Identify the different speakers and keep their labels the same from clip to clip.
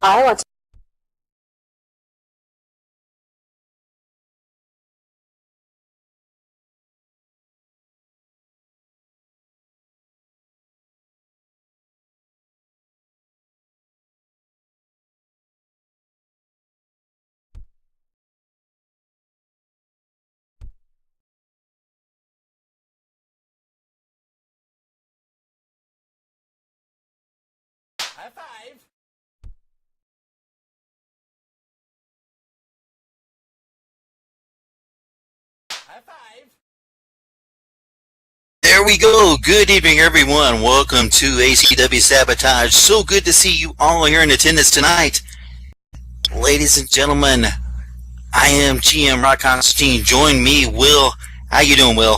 Speaker 1: I want to.
Speaker 2: High five. High five.
Speaker 3: There we go. Good evening, everyone. Welcome to ACW Sabotage. So good to see you all here in attendance tonight. Ladies and gentlemen, I am GM Zarrakan. Join me, Will. How you doing, Will?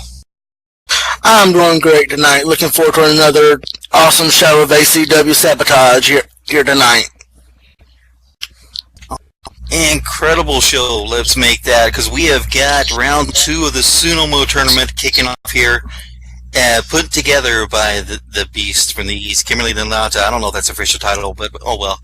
Speaker 4: I'm doing great tonight. Looking forward to another awesome show of ACW Sabotage here tonight.
Speaker 3: Incredible show. Let's make that, because we have got round 2 of the Sunomo tournament kicking off here. Put together by the Beast from the East, Kimberly Lanata. I don't know if that's official title, but oh well.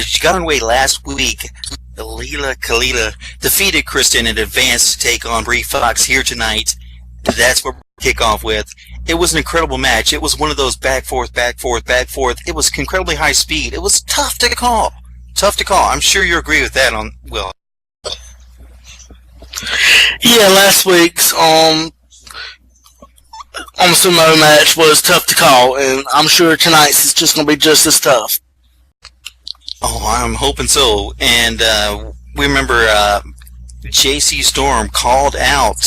Speaker 3: She got away last week. Leela Kalila defeated Kristen and advanced to take on Bree Fox here tonight. That's what we'll kick off with. It was an incredible match. It was one of those back, forth, back, forth, back, forth. It was incredibly high speed. It was tough to call. Tough to call. I'm sure you agree with that, Will.
Speaker 4: Yeah, last week's on sumo match was tough to call, and I'm sure tonight's is just going to be just as tough.
Speaker 3: Oh, I'm hoping so. And we remember JC Storm called out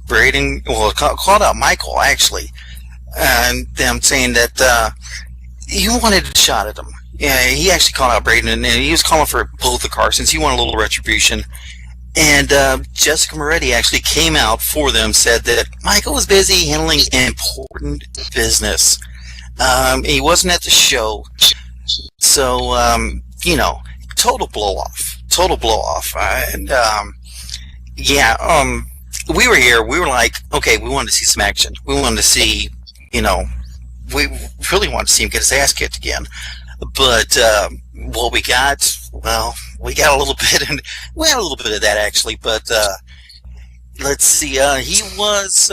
Speaker 3: Braden, well, called out Michael, actually. And them saying that he wanted a shot at him. Yeah, he actually called out Braden, and he was calling for both the Carsons. He wanted a little retribution. And Jessica Moretti actually came out for them, said that Michael was busy handling important business. He wasn't at the show. So, total blow off. We were here. We were like, okay, we wanted to see some action. We wanted to see, we really wanted to see him get his ass kicked again. But what we got, well, we got a little bit, and we had a little bit of that actually. But let's see, he was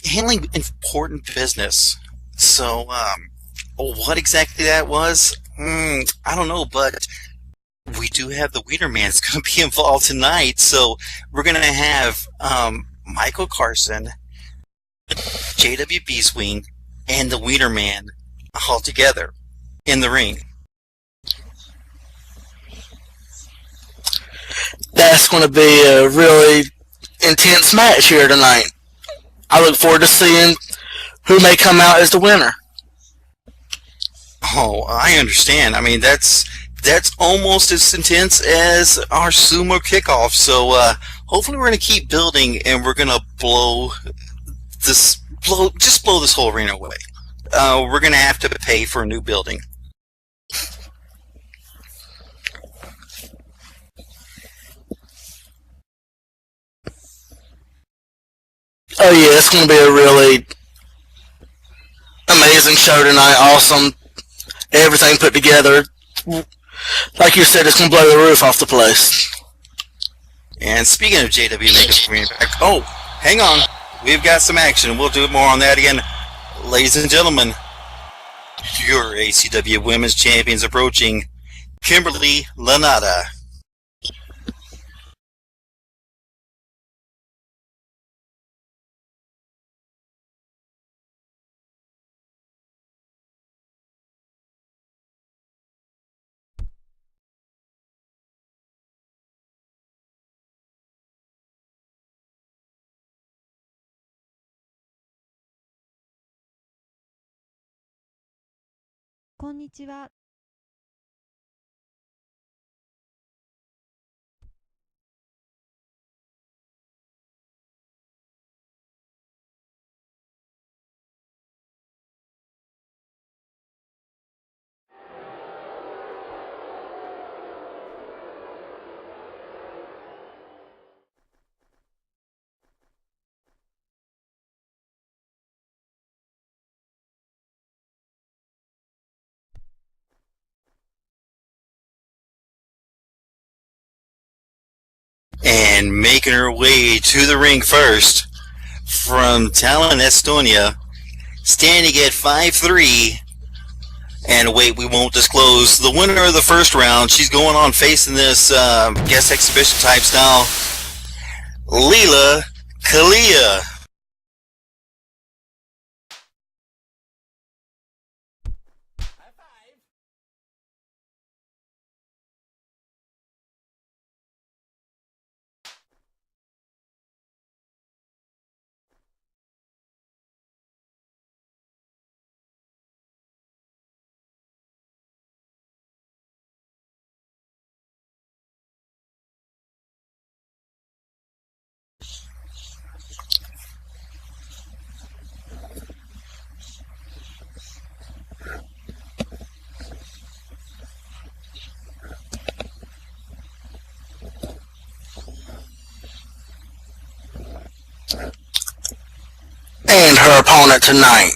Speaker 3: handling important business. So what exactly that was, I don't know. But we do have the Wiener Man's going to be involved tonight. So we're going to have Michael Carson, JW Beeswing, and the Wiener Man all together in the ring.
Speaker 4: That's going to be a really intense match here tonight. I look forward to seeing who may come out as the winner.
Speaker 3: Oh, I understand. I mean, that's almost as intense as our sumo kickoff. So hopefully we're going to keep building, and we're going to blow this whole arena away. We're going to have to pay for a new building.
Speaker 4: Oh yeah, it's going to be a really amazing show tonight. Awesome. Everything put together. Like you said, it's going to blow the roof off the place.
Speaker 3: And speaking of JW Makeup, oh, hang on. We've got some action. We'll do more on that again. Ladies and gentlemen, your ACW Women's Champions approaching, Kimberly Lanata.
Speaker 5: こんにちは。
Speaker 3: And making her way to the ring first from Tallinn, Estonia, standing at 5'3". And wait, we won't disclose the winner of the first round. She's going on facing this guest exhibition type style, Leela Kalia.
Speaker 2: High five.
Speaker 4: And her opponent tonight,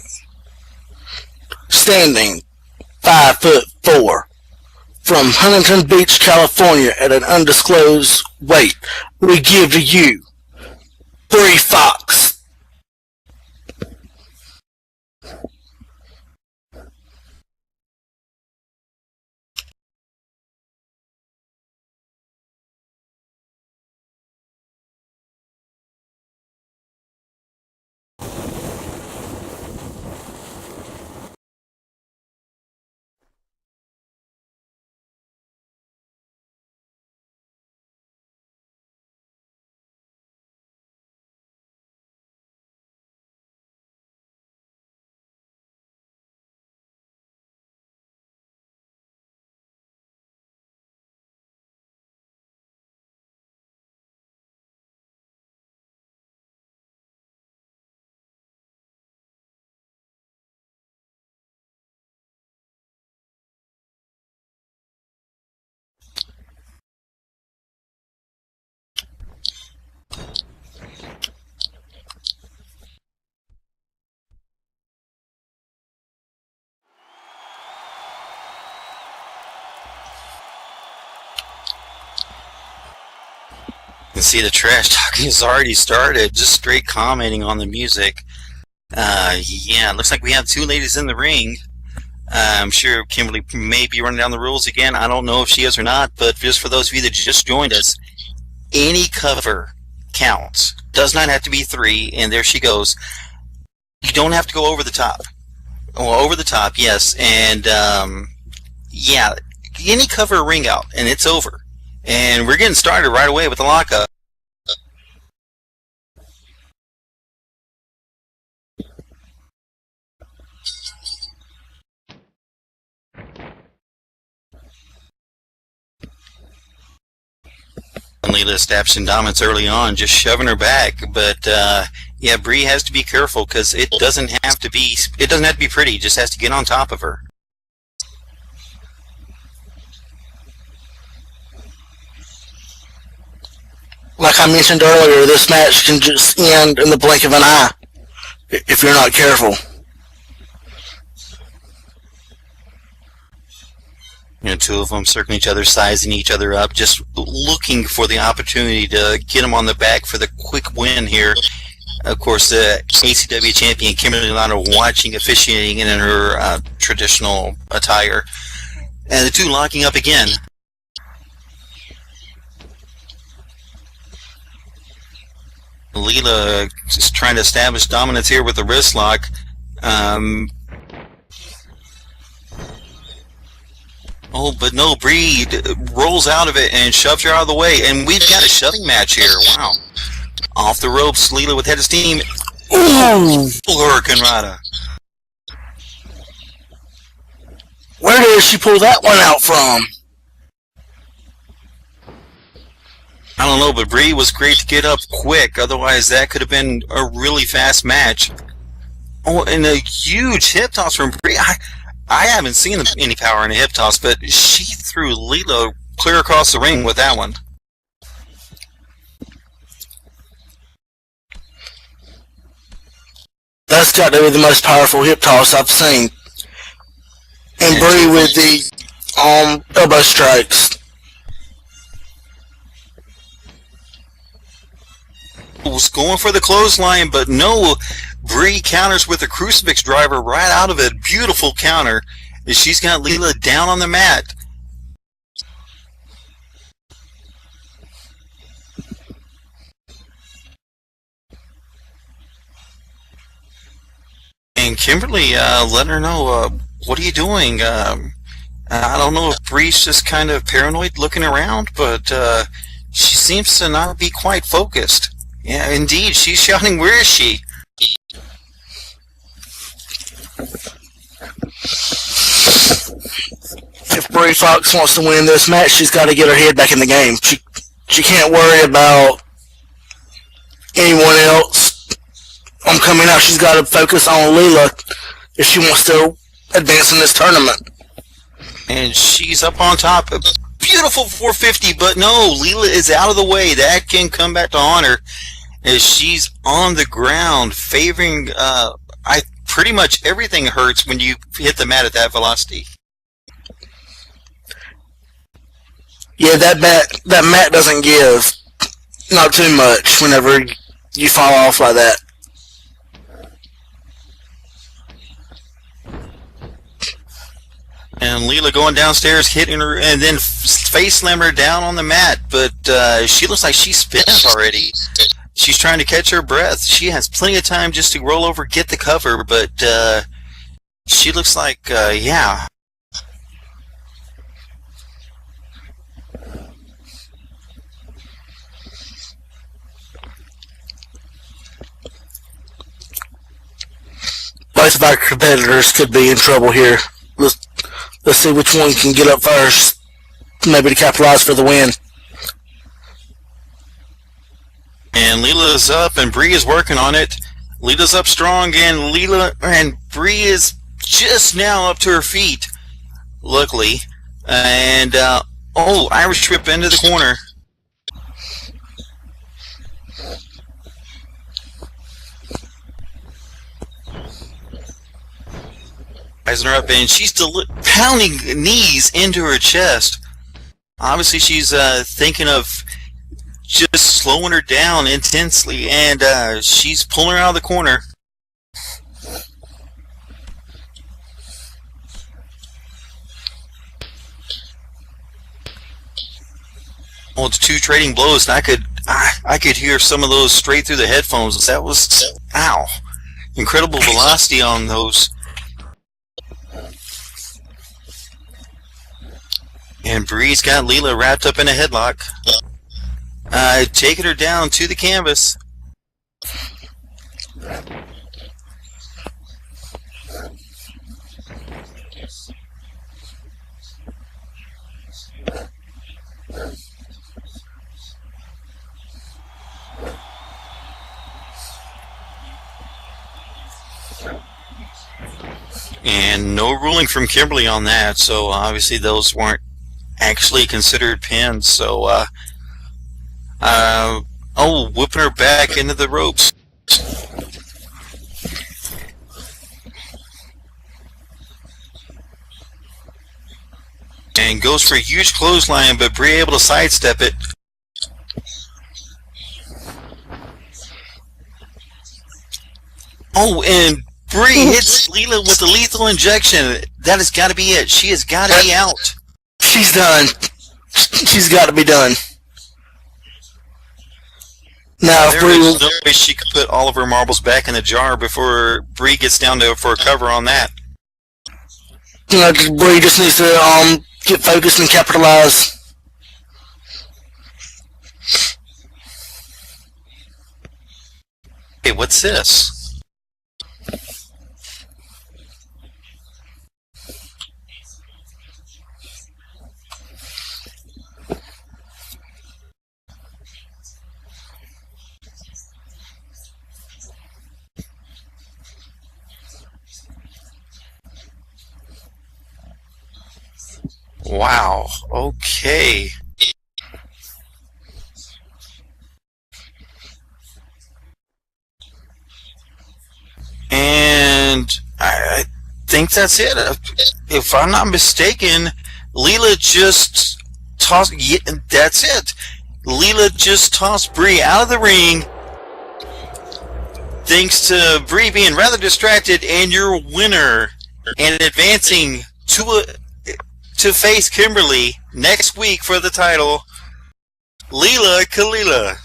Speaker 4: standing 5'4", from Huntington Beach, California, at an undisclosed weight, we give to you Bree Fox.
Speaker 3: You can see the trash talking has already started, just straight commenting on the music. Yeah, it looks like we have two ladies in the ring. I'm sure Kimberly may be running down the rules again. I don't know if she is or not, but just for those of you that just joined us, any cover counts. Does not have to be 3, and there she goes. You don't have to go over the top. Well, over the top, yes, and yeah, any cover a ring out, and it's over. And we're getting started right away with the lockup. Leela establishing dominance early on, just shoving her back. But yeah, Bree has to be careful because it doesn't have to be pretty. It just has to get on top of her.
Speaker 4: Like I mentioned earlier, this match can just end in the blink of an eye if you're not careful.
Speaker 3: You know, two of them circling each other, sizing each other up, just looking for the opportunity to get them on the back for the quick win here. Of course, the ACW champion Kimberly Lano watching, officiating in her traditional attire. And the two locking up again. Leela just trying to establish dominance here with the wrist lock. Oh, but no, Bree rolls out of it and shoves her out of the way. And we've got a shoving match here. Wow. Off the ropes, Leela with head of steam. Ooh! Hurricanrana.
Speaker 4: Where did she pull that one out from?
Speaker 3: I don't know, but Bree was great to get up quick. Otherwise, that could have been a really fast match. Oh, and a huge hip toss from Bree. I haven't seen any power in a hip toss, but she threw Leela clear across the ring with that one.
Speaker 4: That's got to be the most powerful hip toss I've seen. And Bree with the elbow strikes.
Speaker 3: was going for the clothesline, but no. Bree counters with a crucifix driver right out of it. Beautiful counter. She's got Leela down on the mat. And Kimberly letting her know, what are you doing? I don't know if Bree's just kind of paranoid looking around, but she seems to not be quite focused. Yeah, indeed, she's shouting, where is she?
Speaker 4: If Bree Fox wants to win this match, she's got to get her head back in the game. She can't worry about anyone else. I'm coming out. She's got to focus on Leela if she wants to advance in this tournament.
Speaker 3: And she's up on top. A beautiful 450, but no, Leela is out of the way. That can come back to haunt her as she's on the ground, favoring. Pretty much everything hurts when you hit the mat at that velocity.
Speaker 4: Yeah, that mat doesn't give. Not too much whenever you fall off like that.
Speaker 3: And Leela going downstairs, hitting her, and then face slam her down on the mat. But she looks like she's spent already. She's trying to catch her breath. She has plenty of time just to roll over, get the cover, but she looks like, yeah.
Speaker 4: Both of our competitors could be in trouble here. Let's see which one can get up first, maybe to capitalize for the win.
Speaker 3: And Leela's up, and Bree is working on it. Leela's up strong, and Bree is just now up to her feet, luckily. And, Irish whip into the corner. Rising her up, and she's pounding knees into her chest. Obviously, she's thinking of just slowing her down intensely, and she's pulling her out of the corner. Well, it's two trading blows, and I could hear some of those straight through the headphones. That was, ow, incredible velocity on those. And Bree's got Leela wrapped up in a headlock. Taking her down to the canvas. And no ruling from Kimberly on that, so obviously those weren't actually considered pins, so whipping her back into the ropes. And goes for a huge clothesline, but Bree able to sidestep it. Oh, and Bree hits Leela with the lethal injection. That has got to be it. She has got to be out.
Speaker 4: She's done. She's got to be done. Now,
Speaker 3: there is no way she could put all of her marbles back in the jar before Bree gets down for a cover on that.
Speaker 4: Bree just needs to get focused and capitalize.
Speaker 3: Hey, what's this? Wow, okay. And I think that's it. If I'm not mistaken, Leela just tossed... Yeah, that's it. Leela just tossed Bree out of the ring Thanks to Bree being rather distracted, and your winner and advancing to face Kimberly next week for the title, Leela Kalila.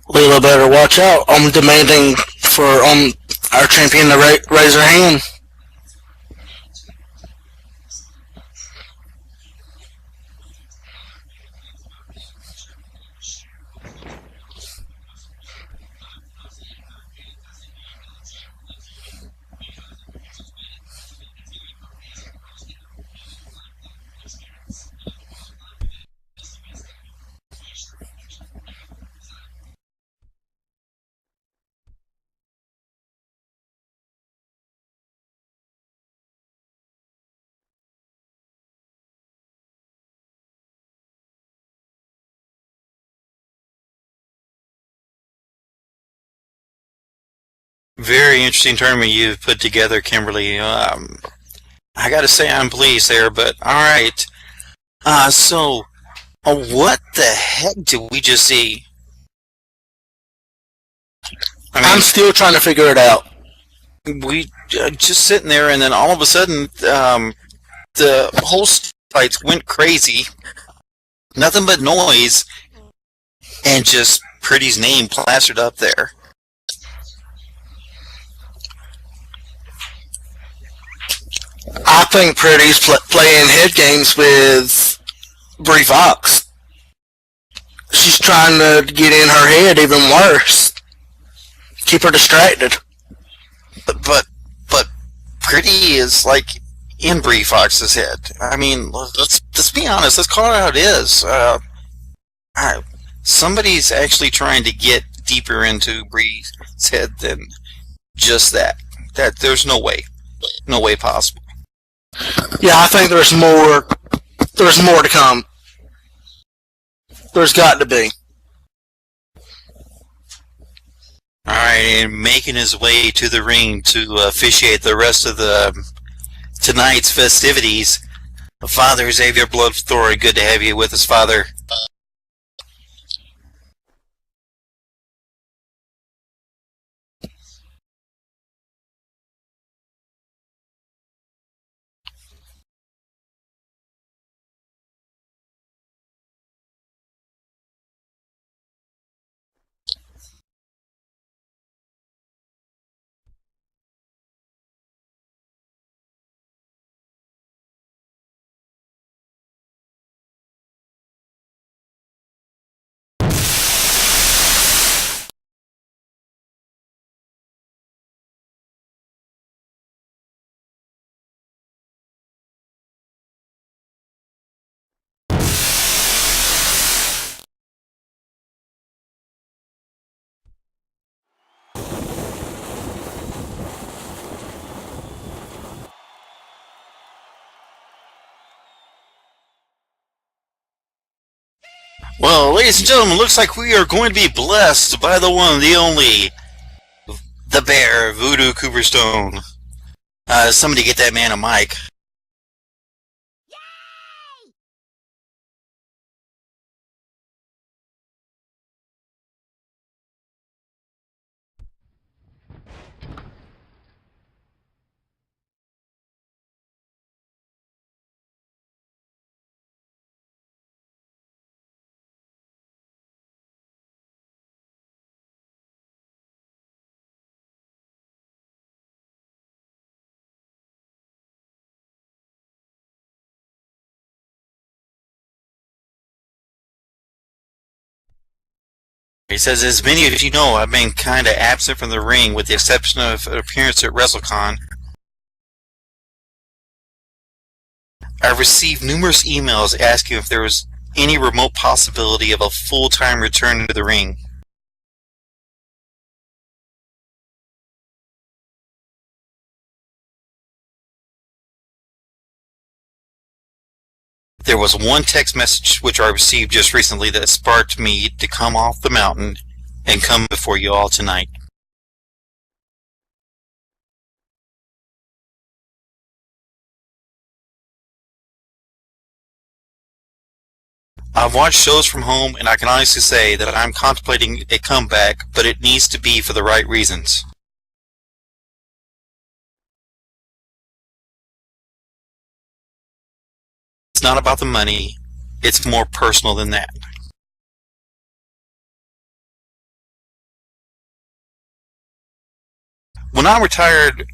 Speaker 4: Leela better watch out. I'm demanding for our champion to raise her hand.
Speaker 3: Very interesting tournament you've put together, Kimberly. I gotta say I'm pleased there, but alright. What the heck did we just see?
Speaker 4: I'm still trying to figure it out.
Speaker 3: We just sitting there, and then all of a sudden, the whole lights went crazy. Nothing but noise, and just Pretty's name plastered up there.
Speaker 4: I think Pretty's playing head games with Bree Fox. She's trying to get in her head even worse. Keep her distracted.
Speaker 3: But Pretty is like in Bree Fox's head. I mean, let's be honest. Let's call it how it is. Somebody's actually trying to get deeper into Bree's head than just that. That there's no way possible.
Speaker 4: Yeah, I think there's more. There's more to come. There's got to be.
Speaker 3: Alright, and making his way to the ring to officiate the rest of tonight's festivities, Father Xavier Bloodthorn. Good to have you with us, Father. Well, ladies and gentlemen, looks like we are going to be blessed by the one, the only, the bear, Voodoo Cooperstone. Somebody get that man a mic. He says, as many of you know, I've been kind of absent from the ring with the exception of an appearance at WrestleCon. I've received numerous emails asking if there was any remote possibility of a full-time return to the ring. There was one text message which I received just recently that sparked me to come off the mountain and come before you all tonight. I've watched shows from home, and I can honestly say that I'm contemplating a comeback, but it needs to be for the right reasons. It's not about the money, it's more personal than that. When I retired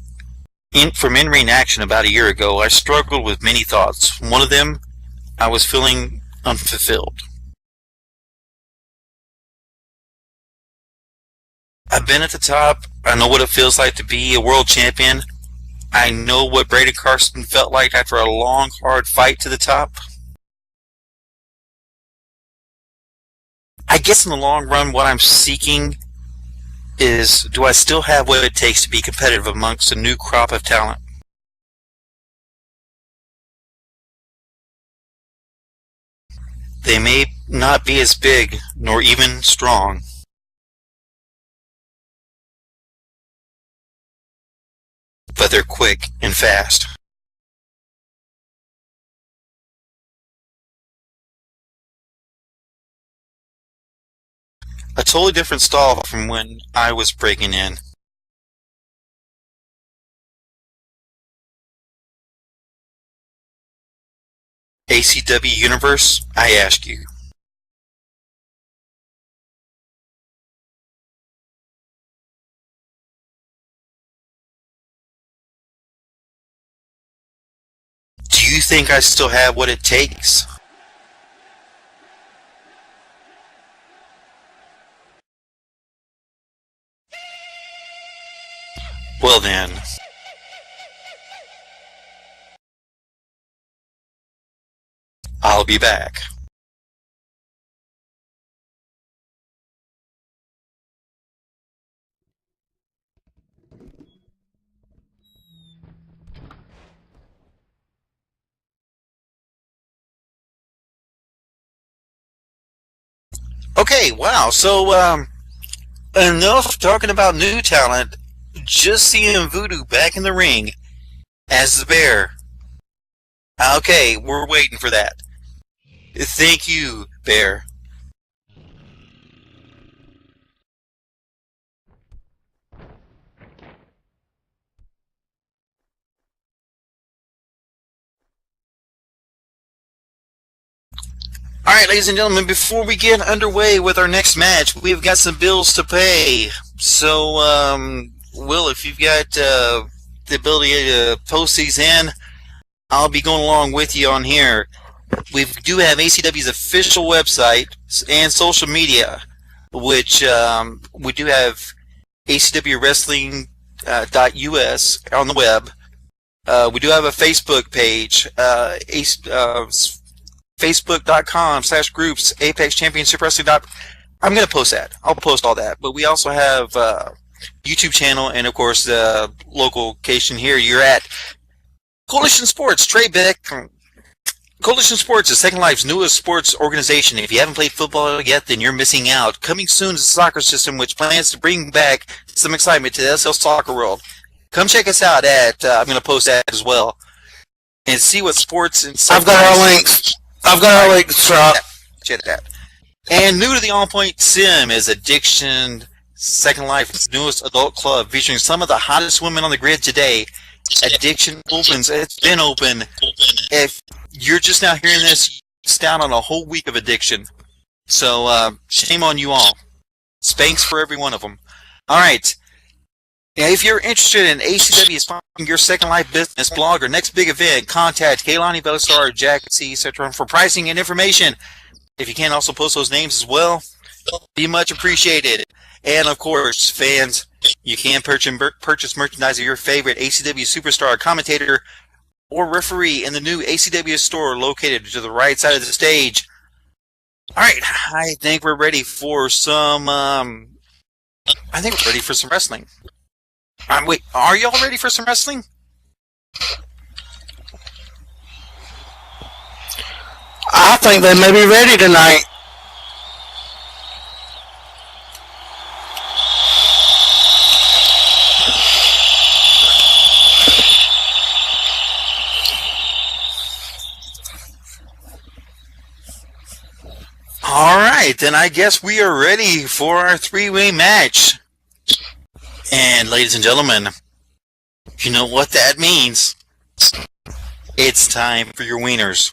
Speaker 3: from in-ring action about a year ago, I struggled with many thoughts. One of them, I was feeling unfulfilled. I've been at the top. I know what it feels like to be a world champion. I know what Brady Carson felt like after a long, hard fight to the top. I guess in the long run, what I'm seeking is, do I still have what it takes to be competitive amongst a new crop of talent? They may not be as big, nor even strong, but they're quick and fast. A totally different style from when I was breaking in. ACW Universe, I ask you. Do you think I still have what it takes? Well then, I'll be back. Okay, wow, so, enough talking about new talent. Just seeing Voodoo back in the ring as the Bear. Okay, we're waiting for that. Thank you, Bear. Alright, ladies and gentlemen, before we get underway with our next match, we've got some bills to pay. So, Will, if you've got the ability to post these in, I'll be going along with you on here. We do have ACW's official website and social media, which we do have acwwrestling.us on the web. We do have a Facebook page, facebook.com/groups Apex Championship Wrestling. I'm going to post that. I'll post all that. But we also have YouTube channel and, of course, the local location here. You're at Coalition Sports, Trey Beck. Coalition Sports is Second Life's newest sports organization. If you haven't played football yet, then you're missing out. Coming soon is a soccer system which plans to bring back some excitement to the SL soccer world. Come check us out at, I'm going to post that as well, and see what sports and
Speaker 4: I've got our links. Rob.
Speaker 3: Check that. And new to the On Point Sim is Addiction Second Life's newest adult club featuring some of the hottest women on the grid today. Addiction opens. It's been open. If you're just now hearing this, it's down on a whole week of addiction. So shame on you all. Spanks for every one of them. All right. Now, if you're interested in ACW sponsoring your Second Life business, blog, or next big event, contact Kaylani Belisar, Jack C. etc. for pricing and information. If you can also post those names as well, be much appreciated. And of course, fans, you can purchase merchandise of your favorite ACW superstar, commentator, or referee in the new ACW store located to the right side of the stage. All right, I think we're ready for some. Wrestling. Wait, are y'all ready for some wrestling?
Speaker 4: I think they may be ready tonight.
Speaker 3: All right, then I guess we are ready for our three-way match. And ladies and gentlemen, you know what that means. It's time for your wieners.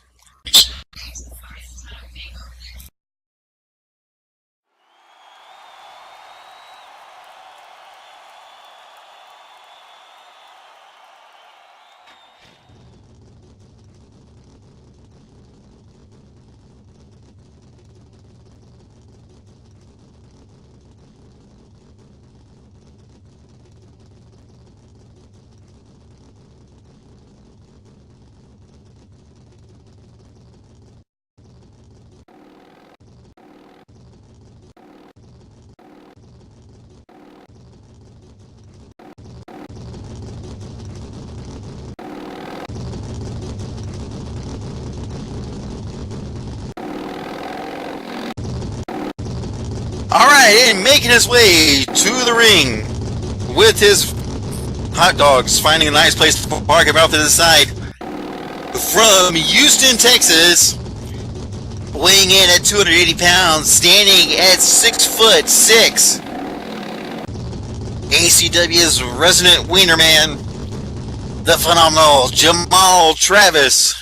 Speaker 3: All right, and making his way to the ring with his hot dogs, finding a nice place to park him off to the side. From Houston, Texas, weighing in at 280 pounds, standing at 6'6", ACW's resident wiener man, the phenomenal Jamal Travis.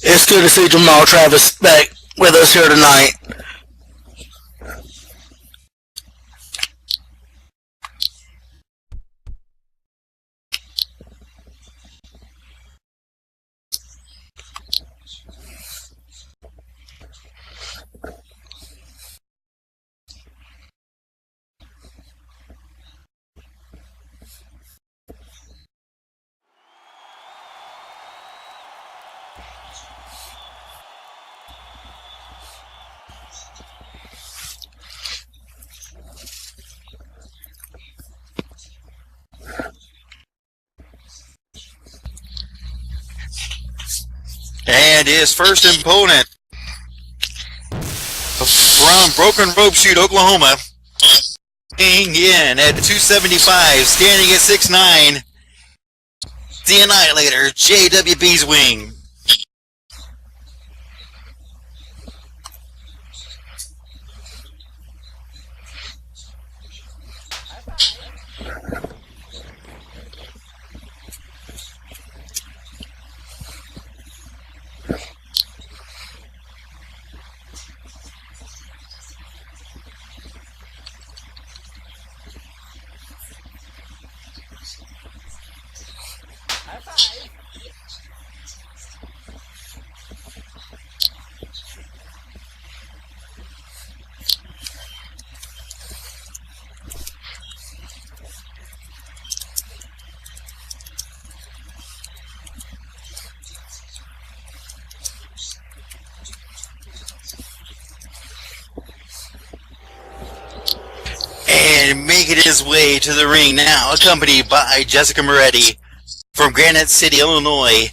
Speaker 4: It's good to see Jamal Travis back with us here tonight.
Speaker 3: And his first opponent from Broken Rope Shoot, Oklahoma, weighing in at 275, standing at 6'9", the Annihilator, JWB's Wing. And making his way to the ring now, accompanied by Jessica Moretti from Granite City, Illinois,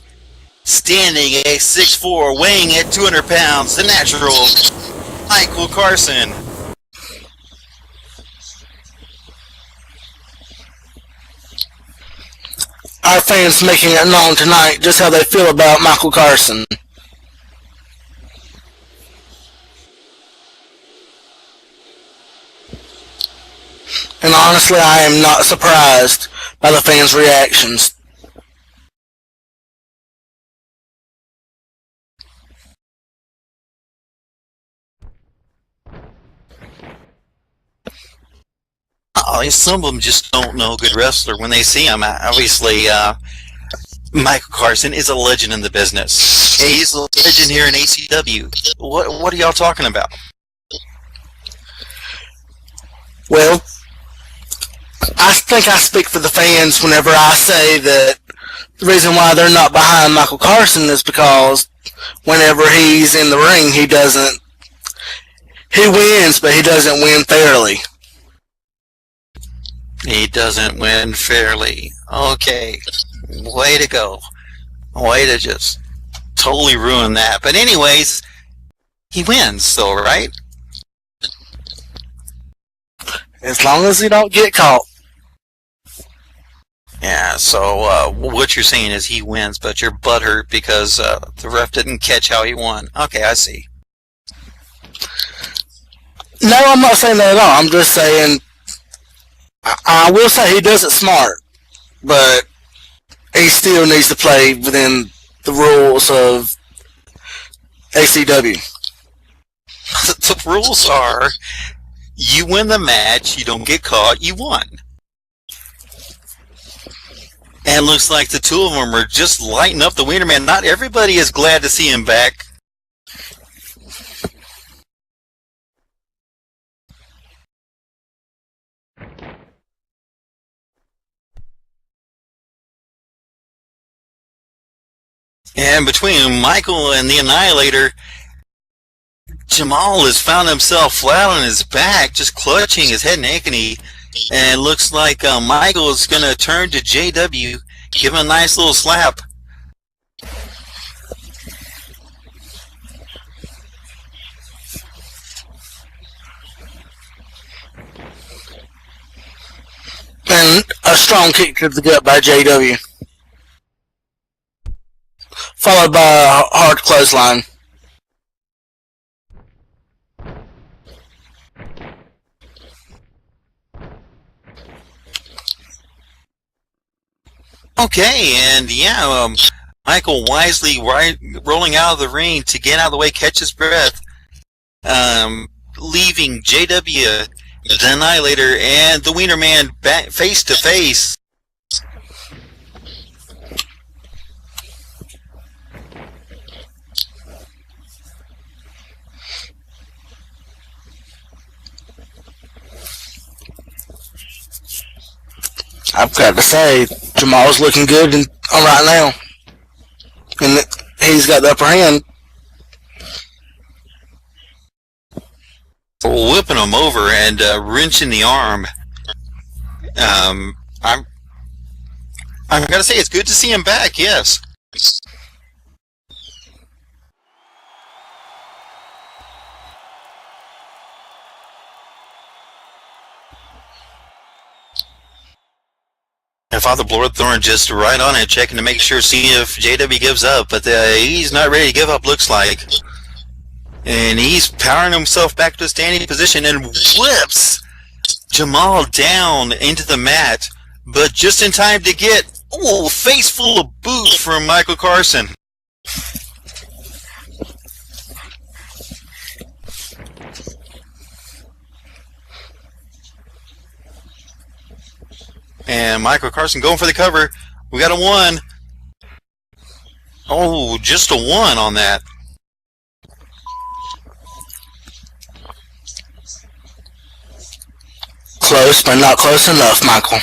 Speaker 3: standing at 6'4", weighing at 200 pounds, the natural Michael Carson.
Speaker 4: Our fans making it known tonight just how they feel about Michael Carson. And honestly, I am not surprised by the fans' reactions.
Speaker 3: Some of them just don't know a good wrestler when they see him. Obviously, Michael Carson is a legend in the business. He's a legend here in ACW. What are y'all talking about?
Speaker 4: Well, I think I speak for the fans whenever I say that the reason why they're not behind Michael Carson is because whenever he's in the ring, he wins, but he doesn't win fairly.
Speaker 3: He doesn't win fairly. Okay, way to go. Way to just totally ruin that. But anyways, he wins, so right?
Speaker 4: As long as he don't get caught.
Speaker 3: Yeah, so what you're saying is he wins, but you're butthurt because the ref didn't catch how he won. Okay, I see.
Speaker 4: No, I'm not saying that at all. I'm just saying, I will say he does it smart, but he still needs to play within the rules of ACW.
Speaker 3: The rules are, you win the match, you don't get caught, you won. And it looks like the two of them are just lighting up the Wiener Man. Not everybody is glad to see him back. And between Michael and the Annihilator, Jamal has found himself flat on his back, just clutching his head and agony. And it looks like Michael is going to turn to JW, give him a nice little slap.
Speaker 4: And a strong kick to the gut by JW. Followed by a hard clothesline.
Speaker 3: Okay, and yeah, Michael wisely rolling out of the ring to get out of the way, catch his breath, leaving JW, the Annihilator, and the Wiener Man back face to face.
Speaker 4: I've got to say, Jamal's looking good right now. And he's got the upper hand.
Speaker 3: Whipping him over and wrenching the arm. I'm gotta say, it's good to see him back, yes. And Father Bloodthorn just right on it, checking to make sure, seeing if JW gives up, but he's not ready to give up, looks like. And he's powering himself back to a standing position and whips Jamal down into the mat, but just in time to get a face full of boots from Michael Carson. And Michael Carson going for the cover. We got a 1. Oh, just a 1 on that.
Speaker 4: Close, but not close enough, Michael.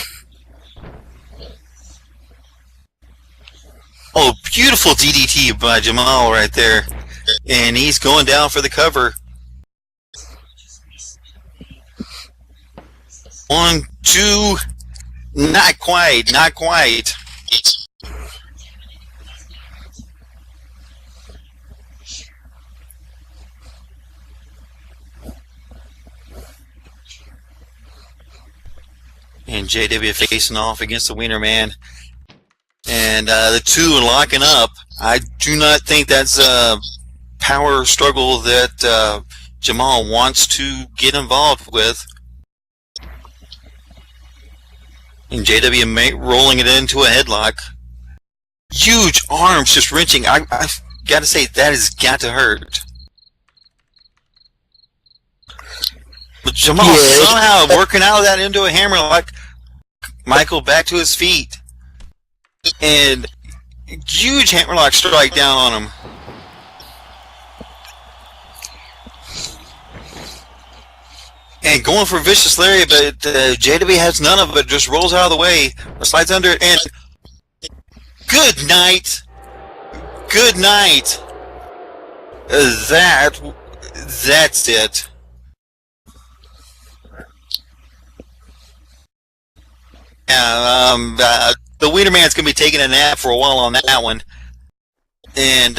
Speaker 3: Oh, beautiful DDT by Jamal right there. And he's going down for the cover. 1, 2... Not quite, not quite. And JW facing off against the Wiener Man. And the two are locking up. I do not think that's a power struggle that Jamal wants to get involved with. And JW rolling it into a headlock. Huge arms just wrenching. I've got to say, that has got to hurt. But Jamal somehow working out of that into a hammerlock. Michael back to his feet. And huge hammerlock strike down on him. And going for vicious lariat, but JW has none of it. Just rolls out of the way, or slides under it, and good night. Good night. That's it. The Wiener Man's gonna be taking a nap for a while on that one. And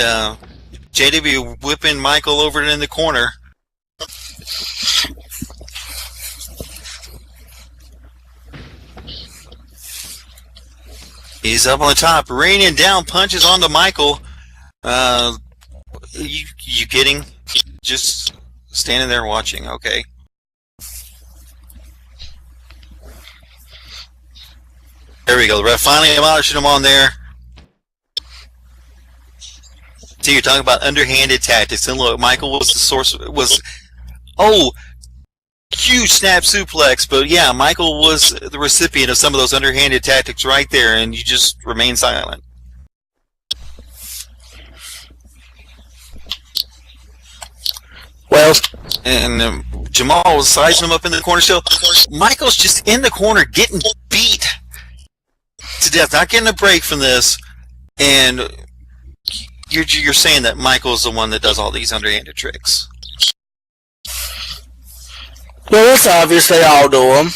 Speaker 3: JW whipping Michael over in the corner. He's up on the top, raining down punches onto Michael. You kidding? Just standing there watching, okay. There we go. The ref finally demolishing him on there. So you're talking about underhanded tactics, and look, Michael was the source. Huge snap suplex, but yeah, Michael was the recipient of some of those underhanded tactics right there, and you just remain silent.
Speaker 4: Well,
Speaker 3: and Jamal was sizing him up in the corner. So Michael's just in the corner getting beat to death, not getting a break from this, and you're saying that Michael's the one that does all these underhanded tricks.
Speaker 4: well, it's obvious they all do them.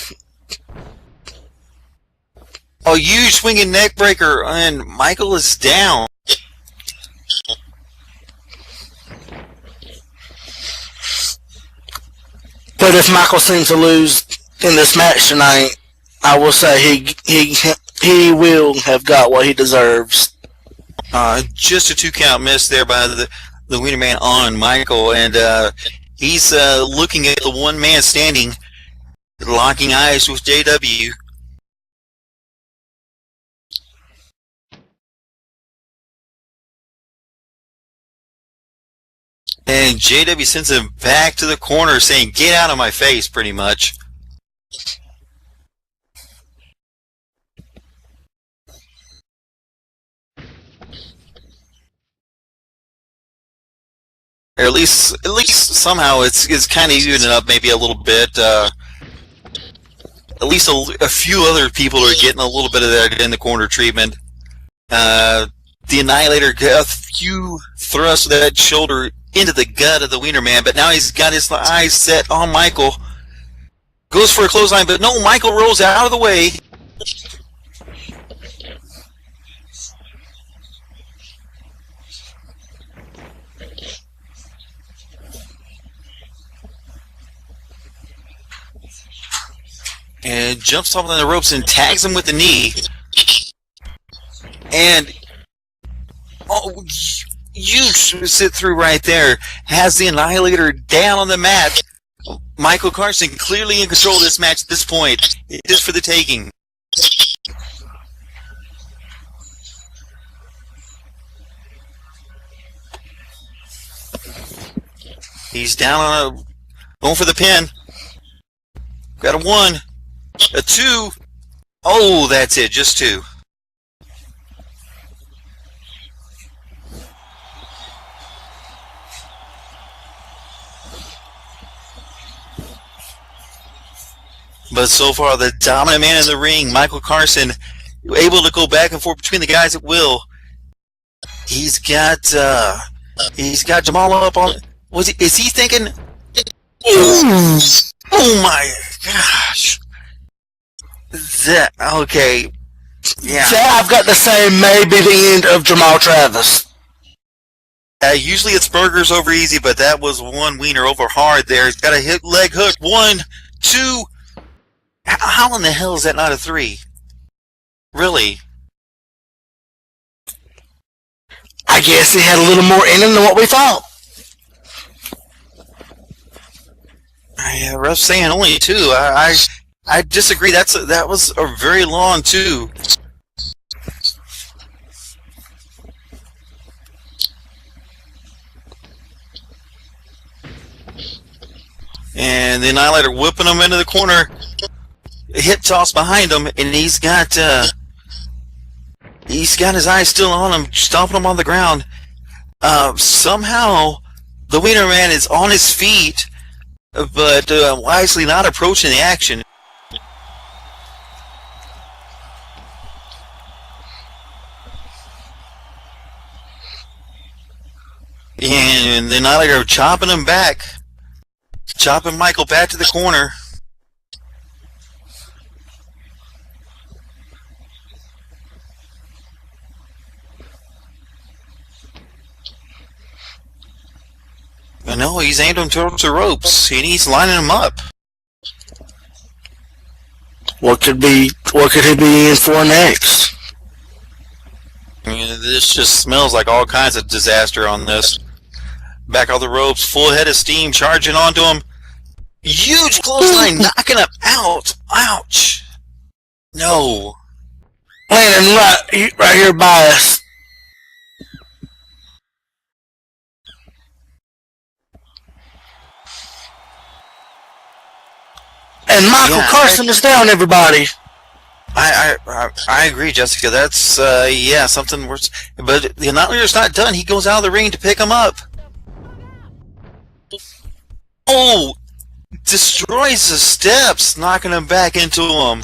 Speaker 3: Oh, huge swinging neck breaker, and Michael is down.
Speaker 4: But if Michael seems to lose in this match tonight, I will say he will have got what he deserves.
Speaker 3: Just a 2 count miss there by the Wiener Man on Michael, and he's looking at the one man standing, locking eyes with JW. And JW sends him back to the corner saying, "Get out of my face," pretty much. Or at least somehow it's kind of evening up maybe a little bit. At least a few other people are getting a little bit of that in the corner treatment. The Annihilator got a few thrusts of that shoulder into the gut of the Wiener Man, but now he's got his eyes set on Michael. Goes for a clothesline, but no, Michael rolls out of the way. And jumps off on the ropes and tags him with the knee. And huge sit through right there. Has the Annihilator down on the mat. Michael Carson clearly in control of this match at this point. It is for the taking. He's down on going for the pin. Got a 1, a 2. Oh, that's it, just 2. But so far, the dominant man in the ring, Michael Carson, able to go back and forth between the guys at will. He's got Jamal up on. Is he thinking? Oh my gosh! Okay? Yeah.
Speaker 4: I've got to say maybe the end of Jamal Travis.
Speaker 3: Usually it's burgers over easy, but that was one wiener over hard there. He's got a hit leg hook. 1, 2. How in the hell is that not a 3? Really?
Speaker 4: I guess he had a little more in him than what we thought.
Speaker 3: Yeah, ref saying only 2. I disagree. That was a very long 2. And the Annihilator whipping him into the corner. Hip toss behind him, and he's got his eyes still on him, stomping him on the ground. Somehow, the Wiener Man is on his feet, but wisely not approaching the action. And the Annihilator chopping him back, chopping Michael back to the corner. know, he's aimed him towards the ropes, and he's lining them up.
Speaker 4: What could he be in for next?
Speaker 3: I mean, this just smells like all kinds of disaster on this. Back on the ropes, full head of steam, charging onto him. Huge clothesline, knocking him out. Ouch. No.
Speaker 4: Landing right here by us. And Michael Carson is down, everybody.
Speaker 3: I agree, Jessica. That's something worse. But the Annihilator's not done. He goes out of the ring to pick him up. Oh, destroys the steps, knocking him back into him.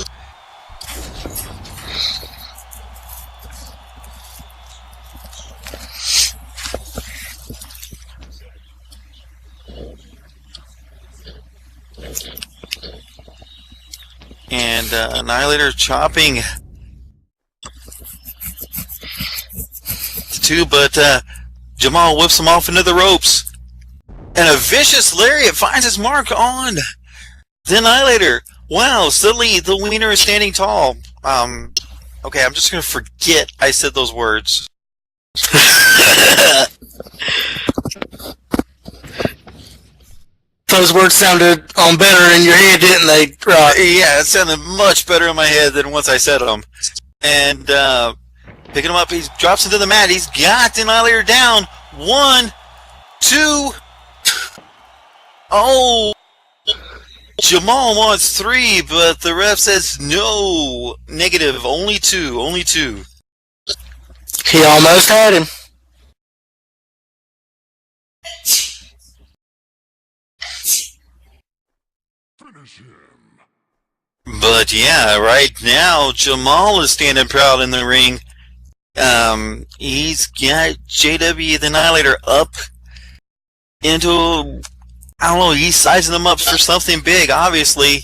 Speaker 3: And Annihilator chopping the two, but Jamal whips him off into the ropes. And a vicious lariat finds its mark on the Annihilator. Wow, suddenly the wiener is standing tall. Okay, I'm just going to forget I said those words.
Speaker 4: Those words sounded better in your head, didn't they?
Speaker 3: Yeah, it sounded much better in my head than once I said them. And picking him up, he drops into the mat. He's got the Annihilator down. 1, 2. Oh, Jamal wants 3, but the ref says no. Negative. Only 2. Only 2.
Speaker 4: He almost had him.
Speaker 3: But yeah, right now Jamal is standing proud in the ring. He's got JW the Annihilator up into, I don't know, he's sizing him up for something big, obviously.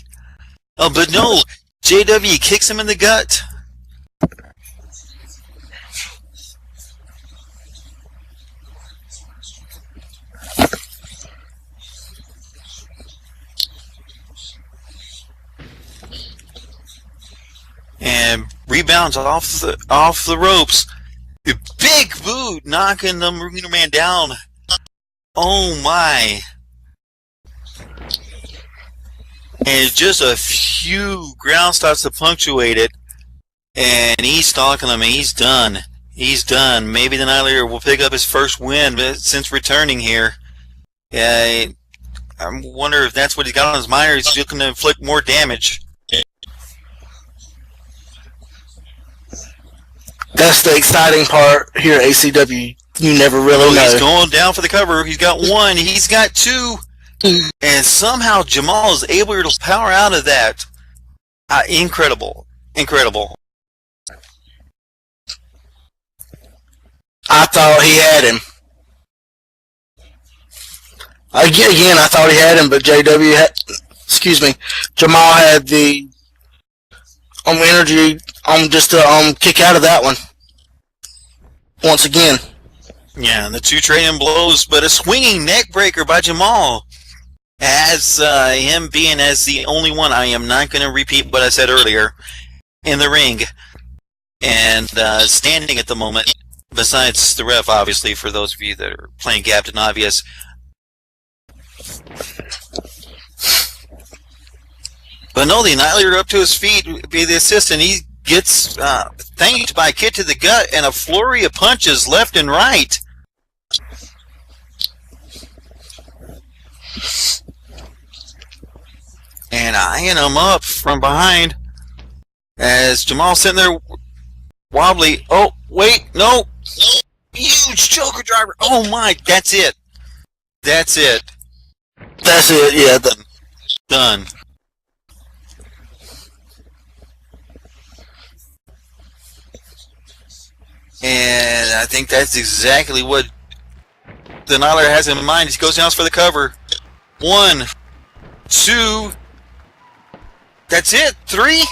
Speaker 3: Oh, but no, JW kicks him in the gut. And rebounds off the ropes. A big boot knocking the Marina Man down. Oh my. And just a few ground stops to punctuate it. And he's stalking him, and he's done. He's done. Maybe the Annihilator will pick up his first win since returning here. I wonder if that's what he's got on his mind, or he's looking to inflict more damage.
Speaker 4: That's the exciting part here at ACW. You never really know.
Speaker 3: He's going down for the cover. He's got 1. He's got 2. And somehow Jamal is able to power out of that. Incredible. Incredible.
Speaker 4: I thought he had him. Again, I thought he had him, but Jamal had the energy just to kick out of that one once again.
Speaker 3: Yeah, the 2 training blows, but a swinging neck breaker by Jamal. As him being as the only one, I am not going to repeat what I said earlier, in the ring and standing at the moment, besides the ref, obviously, for those of you that are playing Captain Obvious. But no, the Annihilator up to his feet, be the assistant. He gets thanked by a kick to the gut and a flurry of punches left and right. And eyeing him up from behind as Jamal's sitting there wobbly. Oh, wait, no. Huge choker driver. Oh, my, that's it. That's it.
Speaker 4: That's it, yeah.
Speaker 3: Done. And I think that's exactly what the Annihilator has in mind. He goes down for the cover. 1, 2. That's it. 3.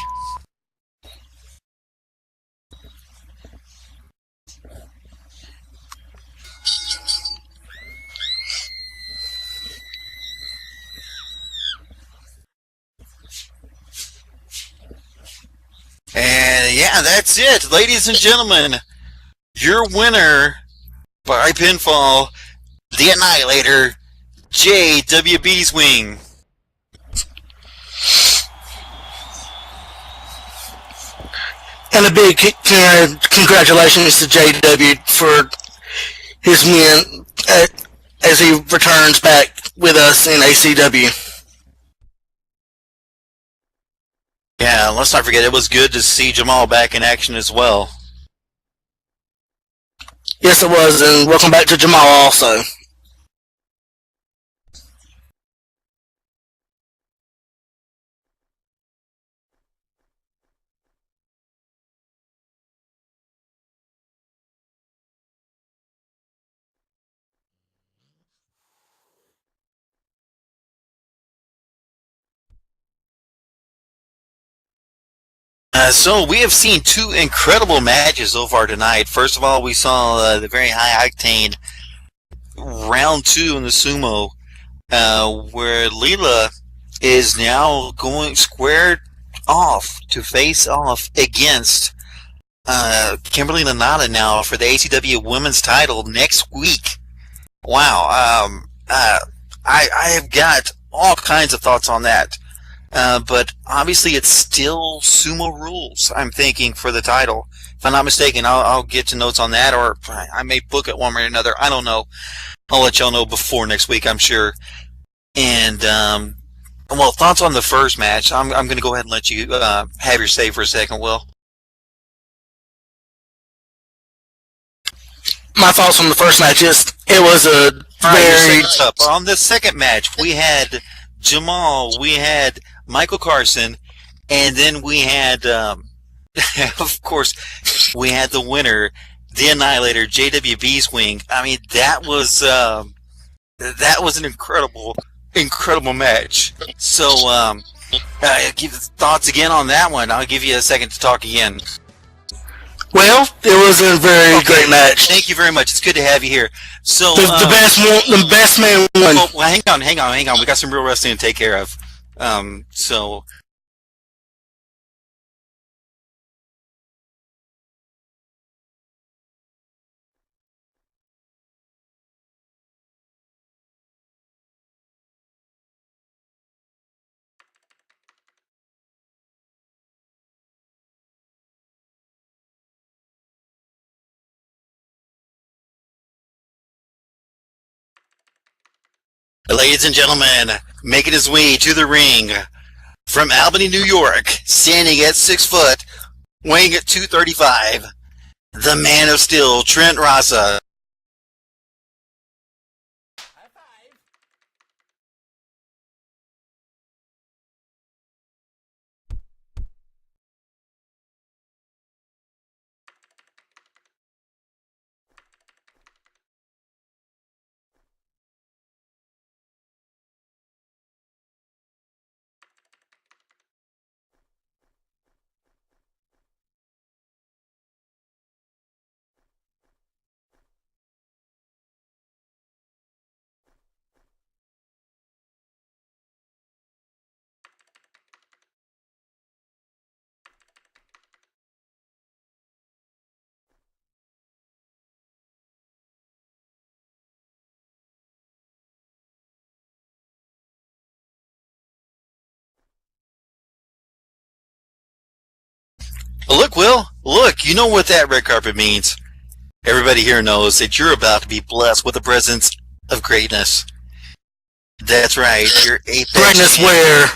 Speaker 3: And yeah, that's it, ladies and gentlemen. Your winner by pinfall, the Annihilator, JWB's Wing.
Speaker 4: And a big congratulations to JW for his win as he returns back with us in ACW.
Speaker 3: Yeah, let's not forget, it was good to see Jamal back in action as well.
Speaker 4: Yes, it was, and welcome back to Jamal also.
Speaker 3: So we have seen two incredible matches so far tonight. First of all, we saw the very high octane round 2 in the sumo, where Leela is now going squared off to face off against Kimberly Lanata now for the ACW Women's title next week. Wow, I have got all kinds of thoughts on that. But obviously it's still sumo rules, I'm thinking, for the title. If I'm not mistaken, I'll get to notes on that, or I may book it one way or another. I don't know. I'll let y'all know before next week, I'm sure. And, well, thoughts on the first match. I'm going to go ahead and let you have your say for a second, Will.
Speaker 4: My thoughts on the first match is it was a very...
Speaker 3: On the second match, we had Jamal, we had Michael Carson, and then we had, of course, we had the winner, the Annihilator, JWB's Wing. I mean, that was an incredible match. So, give thoughts again on that one. I'll give you a second to talk again.
Speaker 4: Well, it was a very great match.
Speaker 3: Thank you very much. It's good to have you here. So
Speaker 4: the best man won.
Speaker 3: Well, hang on. We got some real wrestling to take care of. So. Ladies and gentlemen, making his way to the ring from Albany, New York, standing at 6 foot, weighing at 235, the Man of Steel, Trent Rasa.
Speaker 2: High five.
Speaker 3: Look, Will, look, you know what that red carpet means. Everybody here knows that you're about to be blessed with the presence of greatness. That's right, your apex.
Speaker 4: Greatness where?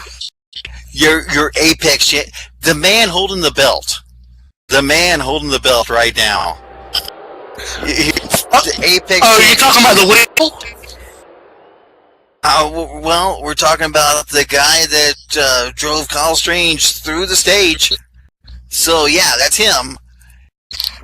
Speaker 3: Your apex. The man holding the belt. The man holding the belt right now. The apex.
Speaker 4: Oh, you're talking about the wheel?
Speaker 3: Well, we're talking about the guy that drove Kyle Strange through the stage. So, yeah, that's him.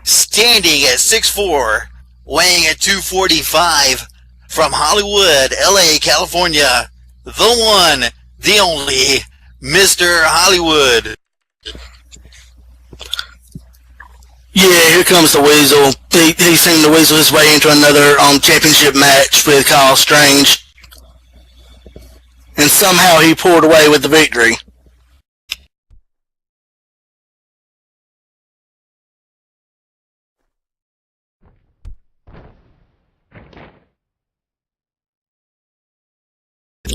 Speaker 3: Standing at 6'4", weighing at 245, from Hollywood, LA, California, the one, the only, Mr. Hollywood.
Speaker 4: Yeah, here comes the Weasel. He seemed to weasel his way into another championship match with Kyle Strange. And somehow he pulled away with the victory.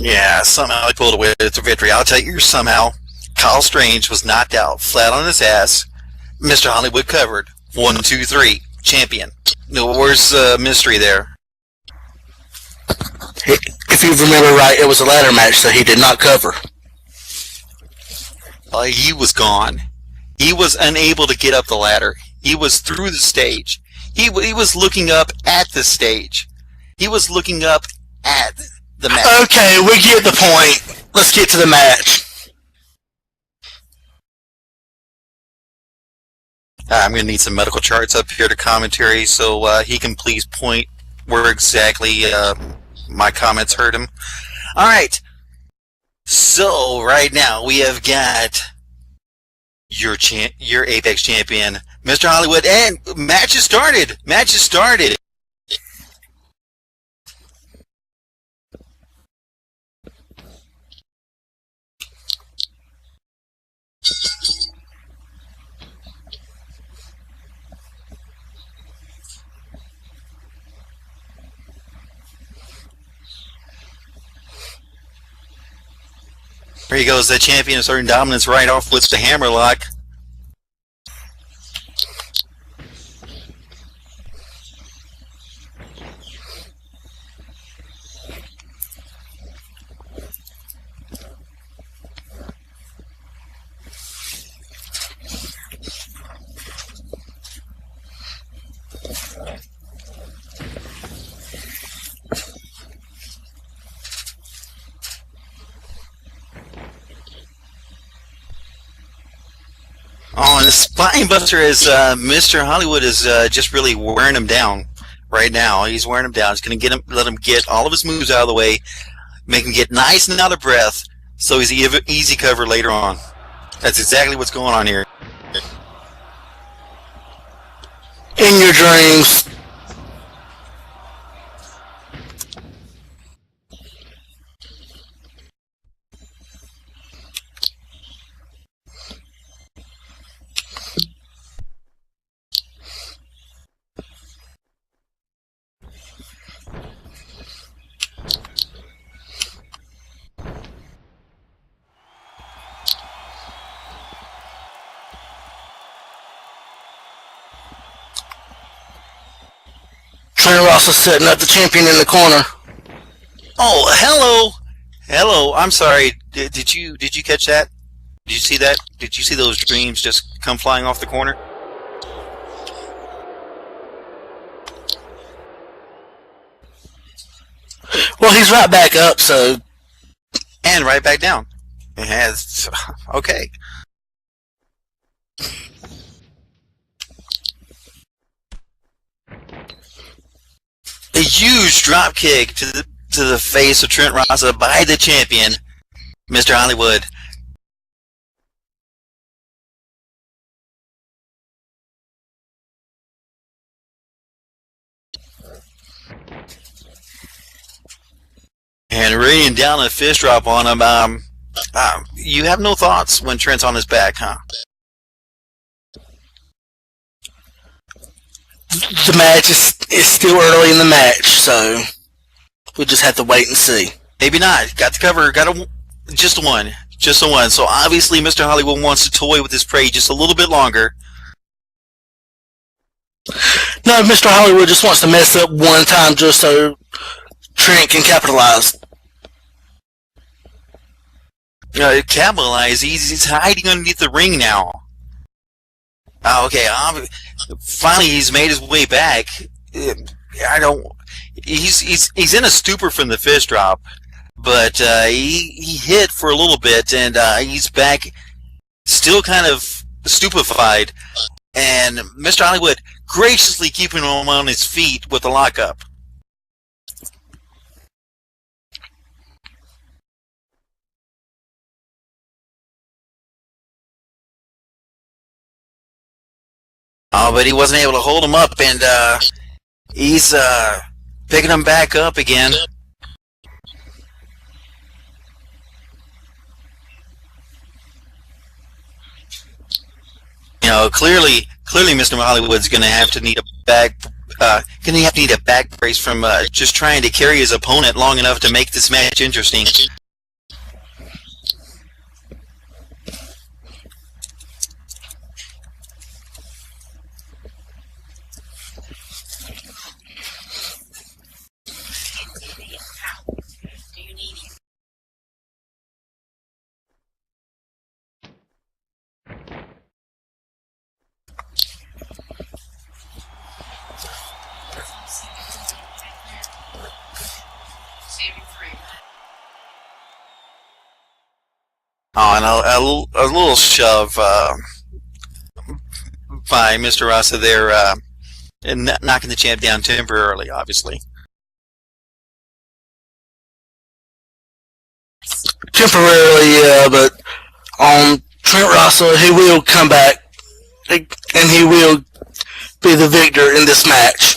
Speaker 3: Yeah, somehow he pulled away with the victory. I'll tell you somehow. Kyle Strange was knocked out, flat on his ass. Mr. Hollywood covered. 1, 2, 3. Champion. No, where's the mystery there?
Speaker 4: If you remember right, it was a ladder match, so he did not cover.
Speaker 3: He was gone. He was unable to get up the ladder. He was through the stage. He was looking up at the stage. He was looking up at the match.
Speaker 4: Okay, we get the point. Let's get to the match.
Speaker 3: I'm going to need some medical charts up here to commentary so he can please point where exactly my comments hurt him. All right. So right now we have got your Apex champion, Mr. Hollywood, and match has started. Match has started. There he goes, the champion asserting dominance right off with the hammerlock. Oh, and the spine buster is Mr. Hollywood is just really wearing him down right now. He's wearing him down. He's going to let him get all of his moves out of the way, make him get nice and out of breath, so he's easy cover later on. That's exactly what's going on here.
Speaker 4: In your dreams. Trent Ross is setting up the champion in the corner.
Speaker 3: Oh, hello. I'm sorry. Did you catch that? Did you see that? Did you see those dreams just come flying off the corner?
Speaker 4: Well, he's right back up, so...
Speaker 3: And right back down. Okay. A huge drop kick to the face of Trent Rasa by the champion, Mr. Hollywood. And raining down a fist drop on him. You have no thoughts when Trent's on his back, huh?
Speaker 4: The match is still early in the match, so we'll just have to wait and see.
Speaker 3: Maybe not. Got the cover. Just a one. So obviously Mr. Hollywood wants to toy with his prey just a little bit longer.
Speaker 4: No, Mr. Hollywood just wants to mess up one time just so Trent can capitalize.
Speaker 3: Capitalize. He's hiding underneath the ring now. Okay. Finally, he's made his way back. He's in a stupor from the fist drop, but he hit for a little bit, and he's back, still kind of stupefied. And Mr. Hollywood graciously keeping him on his feet with the lockup. Oh, but he wasn't able to hold him up, and he's picking him back up again. You know, clearly, Mr. Hollywood's going to have to need a gonna have to need a back brace from just trying to carry his opponent long enough to make this match interesting. Oh, and a little shove by Mr. Rasa there, and knocking the champ down temporarily, obviously.
Speaker 4: Temporarily, yeah, but on Trent Rasa, he will come back, and he will be the victor in this match.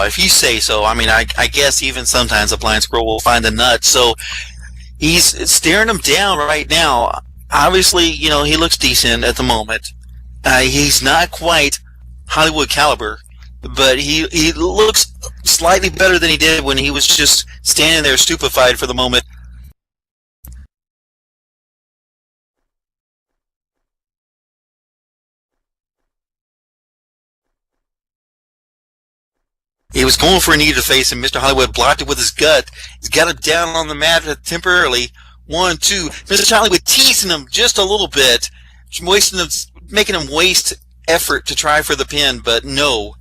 Speaker 3: If you say so. I mean, I guess even sometimes a blind squirrel will find the nut. So he's staring him down right now. Obviously, he looks decent at the moment. He's not quite Hollywood caliber, but he looks slightly better than he did when he was just standing there stupefied for the moment. He was going for a knee to the face, and Mr. Hollywood blocked it with his gut. He's got him down on the mat temporarily. 1, 2. Mr. Hollywood teasing him just a little bit, making him waste effort to try for the pin, but no.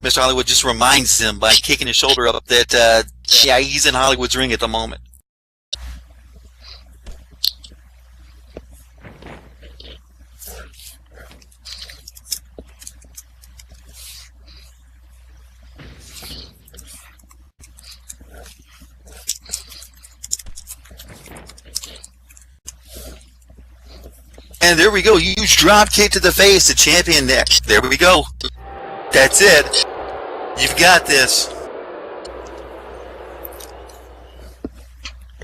Speaker 3: Mr. Hollywood just reminds him by kicking his shoulder up that, he's in Hollywood's ring at the moment. And there we go. Huge drop kick to the face. The champion neck. There we go. That's it. You've got this.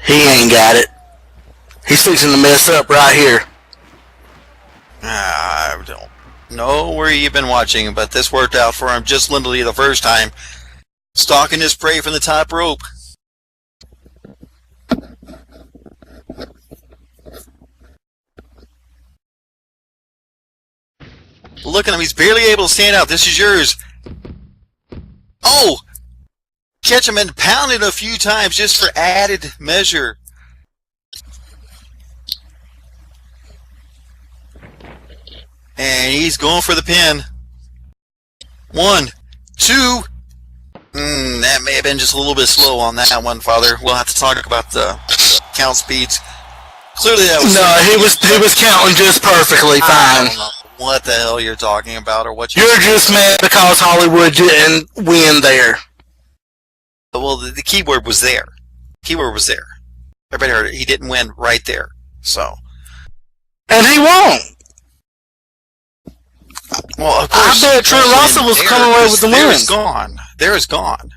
Speaker 4: He ain't got it. He's fixing to mess up right here.
Speaker 3: I don't know where you've been watching, but this worked out for him just literally the first time. Stalking his prey from the top rope. Look at him. He's barely able to stand out. This is yours. Oh! Catch him and pound it a few times just for added measure. And he's going for the pin. 1, 2. That may have been just a little bit slow on that one, Father. We'll have to talk about the count speeds. Clearly that was...
Speaker 4: No, he was counting just perfectly fine.
Speaker 3: I don't know what the hell you're talking about or what
Speaker 4: you're just mad because Hollywood didn't win there.
Speaker 3: Well, the keyword was there. Keyword was there. Everybody heard it. He didn't win right there. So.
Speaker 4: And he won.
Speaker 3: Well, of course.
Speaker 4: I bet Trent Rasa was coming away with the win.
Speaker 3: There is gone. There is gone.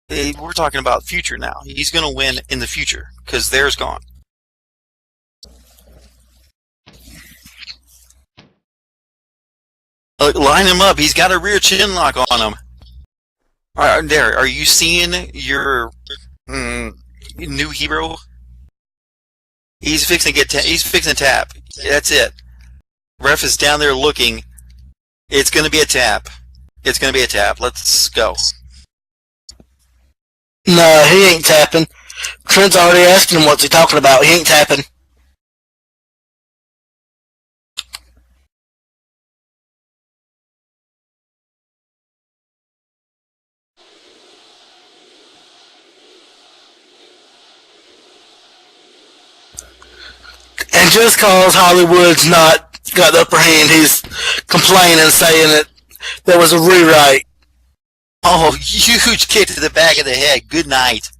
Speaker 3: We're talking about future now. He's going to win in the future because there's gone. Line him up. He's got a rear chin lock on him. There. Are you seeing your new hero? He's fixing to get. He's fixing to tap. That's it. Ref is down there looking. It's going to be a tap. It's going to be a tap. Let's go.
Speaker 4: No, he ain't tapping. Trent's already asking him what's he talking about. He ain't tapping. And just cause Hollywood's not got the upper hand, he's complaining, saying that there was a rewrite.
Speaker 3: Oh, huge kick to the back of the head. Good night.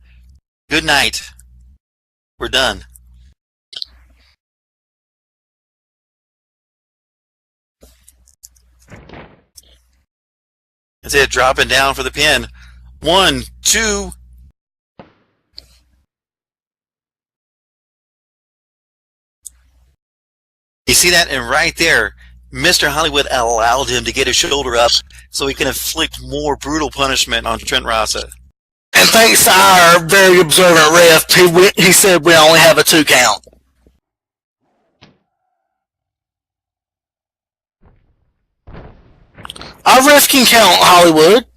Speaker 3: Good night. We're done. That's it. Dropping down for the pin. 1, 2. You see that? And right there, Mr. Hollywood allowed him to get his shoulder up so he can inflict more brutal punishment on Trent Rasa.
Speaker 4: And thanks to our very observant ref, he said we only have a 2 count. Our ref can count, Hollywood.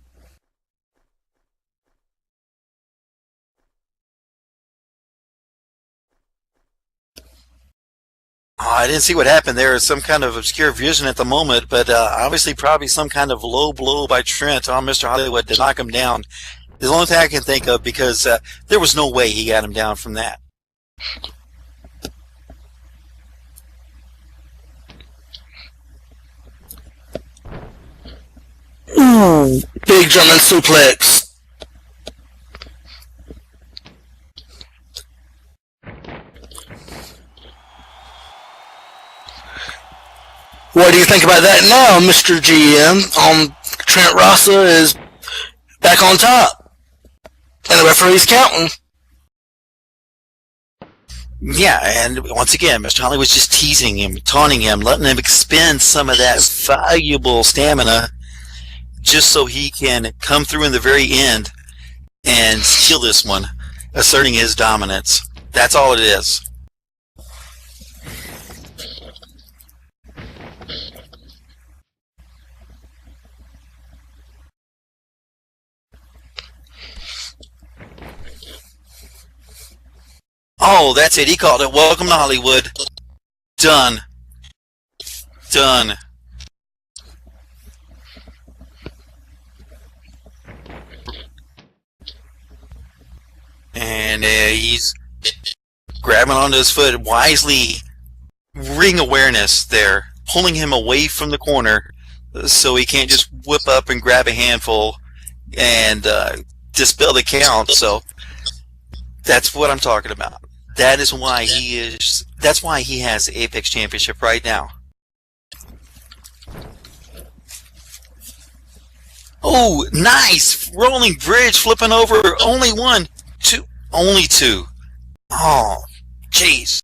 Speaker 3: Oh, I didn't see what happened there. Some kind of obscure vision at the moment, but obviously probably some kind of low blow by Trent on Mr. Hollywood to knock him down. The only thing I can think of, because there was no way he got him down from that.
Speaker 4: Ooh, big German suplex. What do you think about that now, Mr. GM? Trent Rasa is back on top. And the referee's counting.
Speaker 3: Yeah, and once again, Mr. Hollywood's just teasing him, taunting him, letting him expend some of that valuable stamina just so he can come through in the very end and steal this one, asserting his dominance. That's all it is. Oh, that's it. He called it. Welcome to Hollywood. Done. Done. And he's grabbing onto his foot, wisely ring awareness there, pulling him away from the corner so he can't just whip up and grab a handful and dispel the count. So that's what I'm talking about. That is why he is. That's why he has the Apex Championship right now. Oh, nice rolling bridge, flipping over. Only one, two, only two. Oh, jeez.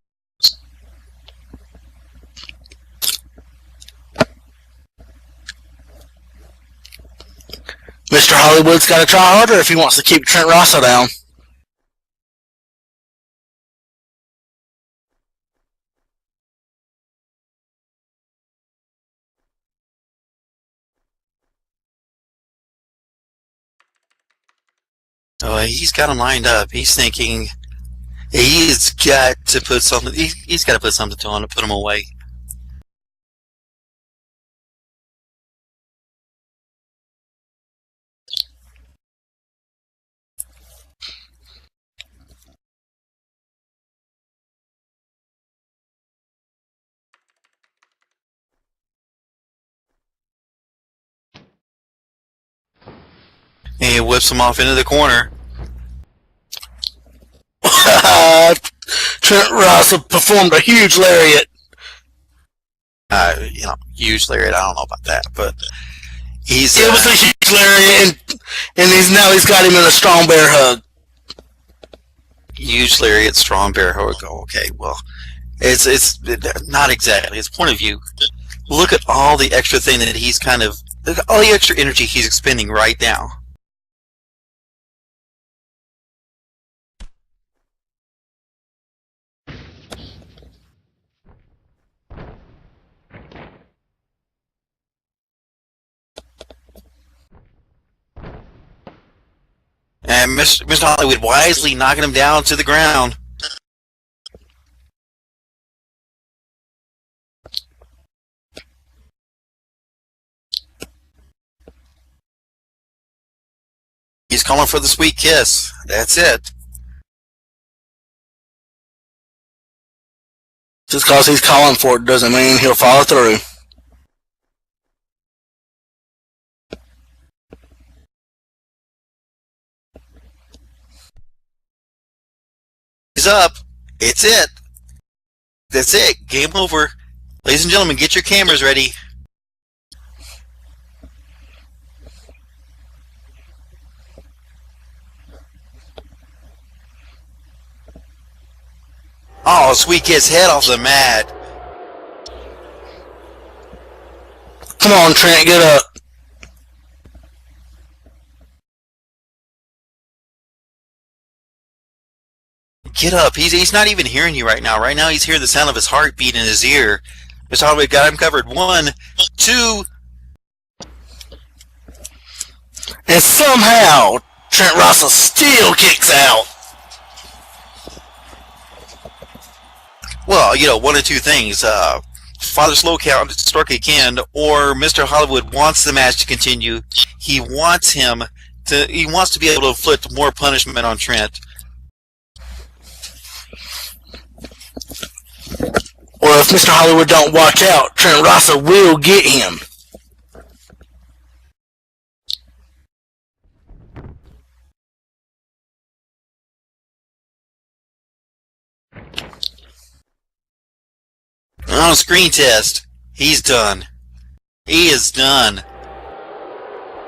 Speaker 4: Mr. Hollywood's got to try harder if he wants to keep Trent Rasa down.
Speaker 3: Oh, he's got him lined up. He's thinking he's got to put something. He's got to put something on to put him away. And he whips him off into the corner.
Speaker 4: Trent Rasa performed a huge lariat.
Speaker 3: Huge lariat. I don't know about that, but he's.
Speaker 4: It was a huge lariat, and he's got him in a strong bear hug.
Speaker 3: Huge lariat, strong bear hug. Okay, well, it's not exactly. It's point of view. Look at all the extra thing that he's all the extra energy he's expending right now. And Mr. Hollywood wisely knocking him down to the ground. He's calling for the sweet kiss. That's it.
Speaker 4: Just because he's calling for it doesn't mean he'll follow through.
Speaker 3: He's up. It's it. That's it. Game over. Ladies and gentlemen, get your cameras ready. Oh, sweet kiss, head off the mat.
Speaker 4: Come on, Trent, get up.
Speaker 3: Get up. He's not even hearing you right now. Right now he's hearing the sound of his heartbeat in his ear. Mr. Holloway got him covered. 1, 2.
Speaker 4: And somehow, Trent Russell still kicks out.
Speaker 3: Well, one of two things. Father Slow Count struck again, or Mr. Hollywood wants the match to continue. He wants to be able to inflict more punishment on Trent.
Speaker 4: Or if Mr. Hollywood don't watch out, Trent Russell will get him.
Speaker 3: On screen test, he's done. He is done.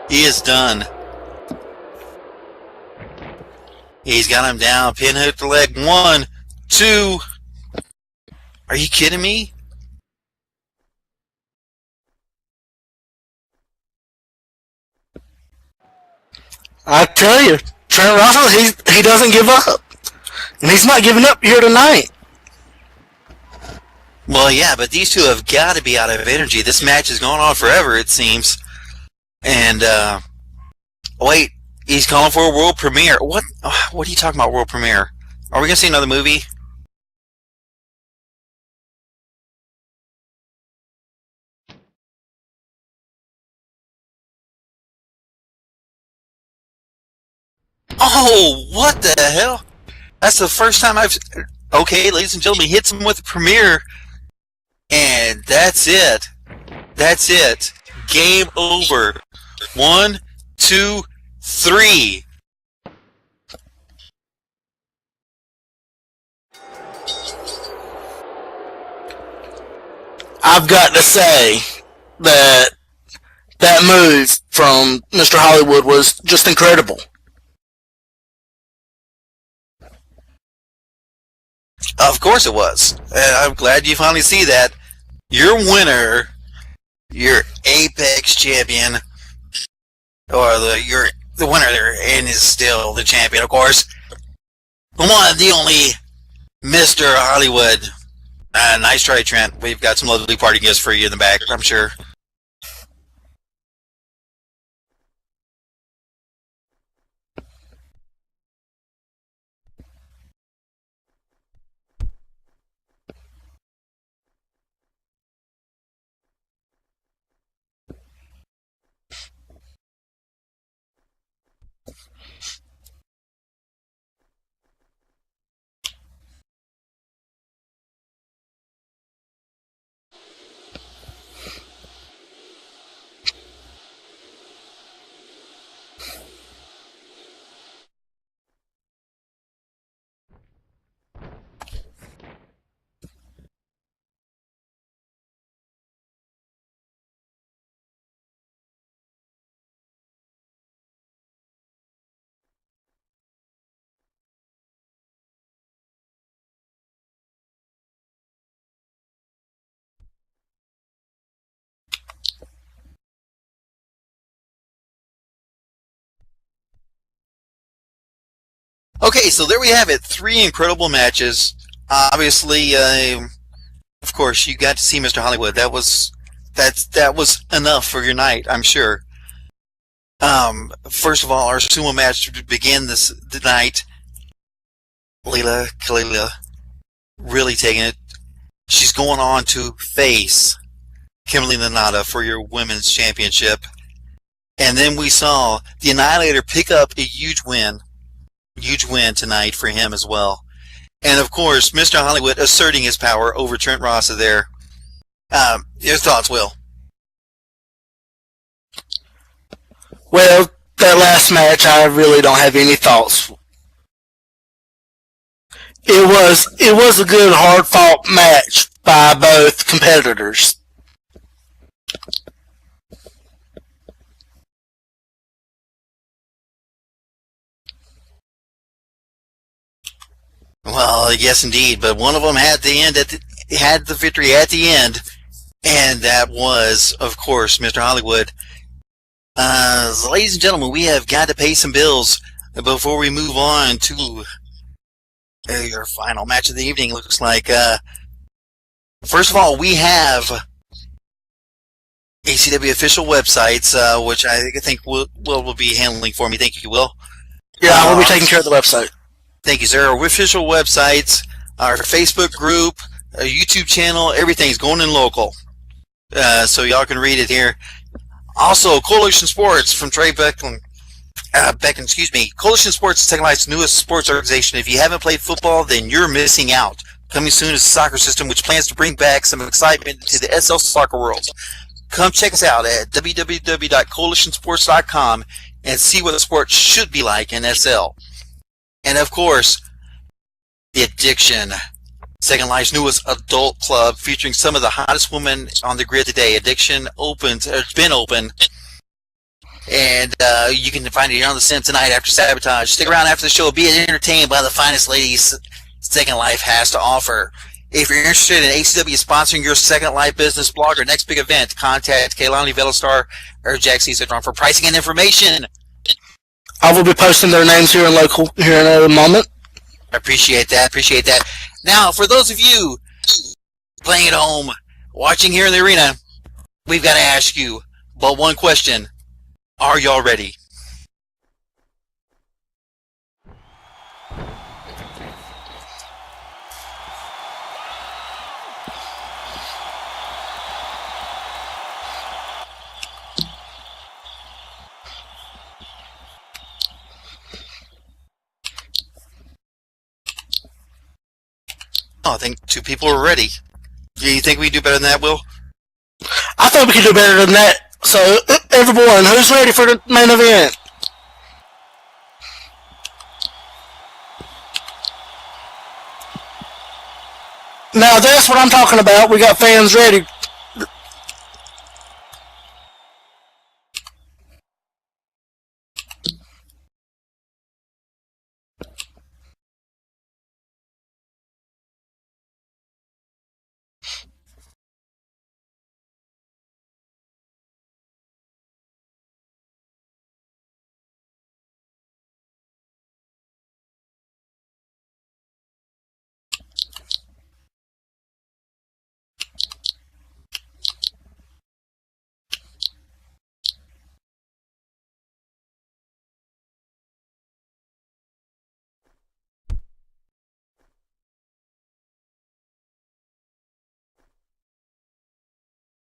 Speaker 3: He is done. He's got him down. Pin hook the leg. 1, 2. Are you kidding me?
Speaker 4: I tell you, Trent Russell, he doesn't give up. And he's not giving up here tonight.
Speaker 3: Well, yeah, but these two have got to be out of energy. This match has gone on forever, it seems. And, wait, he's calling for a world premiere. What are you talking about, world premiere? Are we going to see another movie? Oh, what the hell? That's the first time I've... Okay, ladies and gentlemen, he hits him with the premiere. And that's it. That's it. Game over. 1, 2, 3.
Speaker 4: I've got to say that move from Mr. Hollywood was just incredible.
Speaker 3: Of course it was. And I'm glad you finally see that. Your winner, your Apex champion, or the winner there, and is still the champion, of course. The one, the only, Mr. Hollywood. Nice try, Trent. We've got some lovely party gifts for you in the back, I'm sure. Okay, so there we have it. 3 incredible matches. Obviously, of course, you got to see Mr. Hollywood. That was enough for your night, I'm sure. First of all, our sumo match to begin this night. Leila Kalila really taking it. She's going on to face Kimberly Nanada for your women's championship. And then we saw the Annihilator pick up a huge win tonight for him as well. And of course, Mr. Hollywood asserting his power over Trent Rossa there. Your thoughts, Will?
Speaker 4: Well, that last match, I really don't have any thoughts. It was a good, hard-fought match by both competitors.
Speaker 3: Well, yes, indeed. But one of them had the victory at the end. And that was, of course, Mr. Hollywood. Ladies and gentlemen, we have got to pay some bills before we move on to your final match of the evening. Looks like, first of all, we have ACW official websites, which I think will be handling for me. Thank you, Will.
Speaker 4: Yeah, I will be taking care of the website.
Speaker 3: Thank you, sir. Our official websites, our Facebook group, our YouTube channel, everything's going in local. So y'all can read it here. Also, Coalition Sports from Trey Beckman. Coalition Sports is Second Life's newest sports organization. If you haven't played football, then you're missing out. Coming soon is the soccer system, which plans to bring back some excitement to the SL soccer world. Come check us out at www.coalitionsports.com and see what the sport should be like in SL. And of course, The Addiction, Second Life's newest adult club featuring some of the hottest women on the grid today. Addiction it's been open, and you can find it here on the Sim tonight after Sabotage. Stick around after the show. Be entertained by the finest ladies Second Life has to offer. If you're interested in ACW sponsoring your Second Life business blog or next big event, contact Kaylani Velastar or Jack Cesar for pricing and information.
Speaker 4: I will be posting their names here in a moment.
Speaker 3: I appreciate that. Now, for those of you playing at home, watching here in the arena, we've got to ask you but one question. Are y'all ready? Oh, I think two people are ready. Do you think we do better than that, Will?
Speaker 4: I thought we could do better than that. So, everyone, who's ready for the main event? Now, that's what I'm talking about. We got fans ready.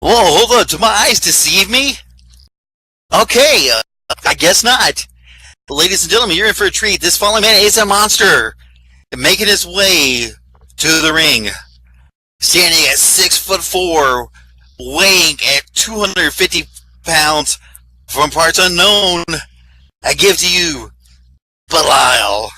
Speaker 3: Whoa, hold on. Do my eyes deceive me? Okay, I guess not. Ladies and gentlemen, you're in for a treat. This following man is a monster, making his way to the ring. Standing at 6'4", weighing at 250 pounds, from parts unknown, I give to you, Belial.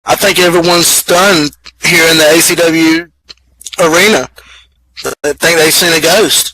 Speaker 4: I think everyone's stunned here in the ACW arena. They think they've seen a ghost.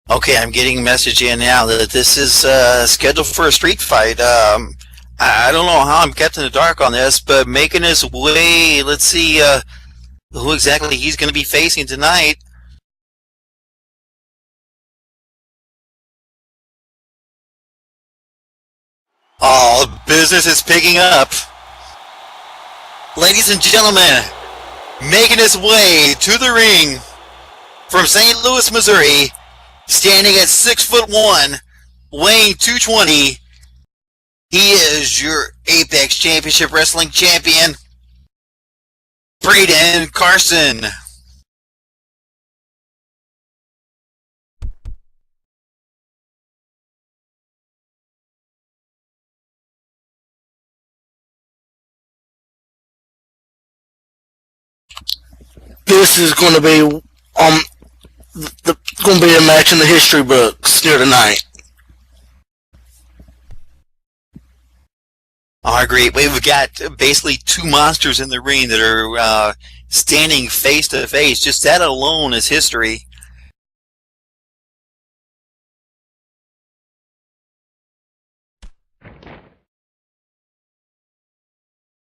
Speaker 3: Okay, I'm getting a message in now that this is scheduled for a street fight. I don't know how I'm kept in the dark on this, but making his way, let's see who exactly he's going to be facing tonight. Oh, business is picking up. Ladies and gentlemen, making his way to the ring from St. Louis, Missouri, standing at 6'1", weighing 220, he is your Apex Championship Wrestling Champion, Braden Carson.
Speaker 4: This is going to be um, going to be a match in the history books here tonight.
Speaker 3: I agree. We've got basically two monsters in the ring that are standing face to face. Just that alone is history.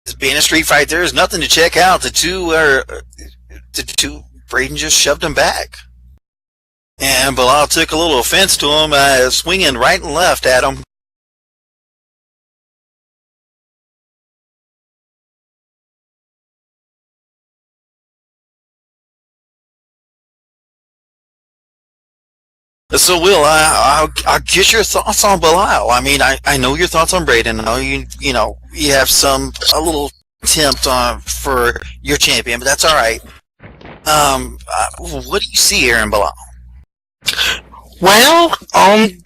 Speaker 3: This being a street fight, there's nothing to check out. Braden just shoved him back. And Bilal took a little offense to him, swinging right and left at him. So, Will, I'll get your thoughts on Bilal. I mean, I know your thoughts on Braden. I know you have a little tempt on for your champion, but that's all right. What do you see here in Bilal?
Speaker 4: Well, I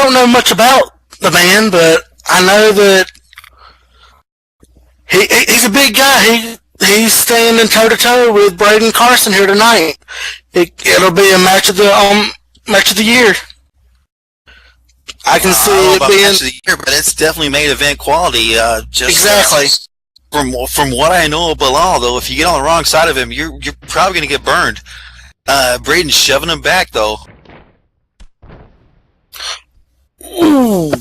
Speaker 4: don't know much about the man, but I know that he's a big guy. He's standing toe to toe with Braden Carson here tonight. It'll be a match of the year. I can see it being
Speaker 3: match of the year, but it's definitely main event quality.
Speaker 4: Exactly.
Speaker 3: From what I know of Bilal, though, if you get on the wrong side of him, you're probably going to get burned. Braden's shoving him back, though.
Speaker 4: Ooh.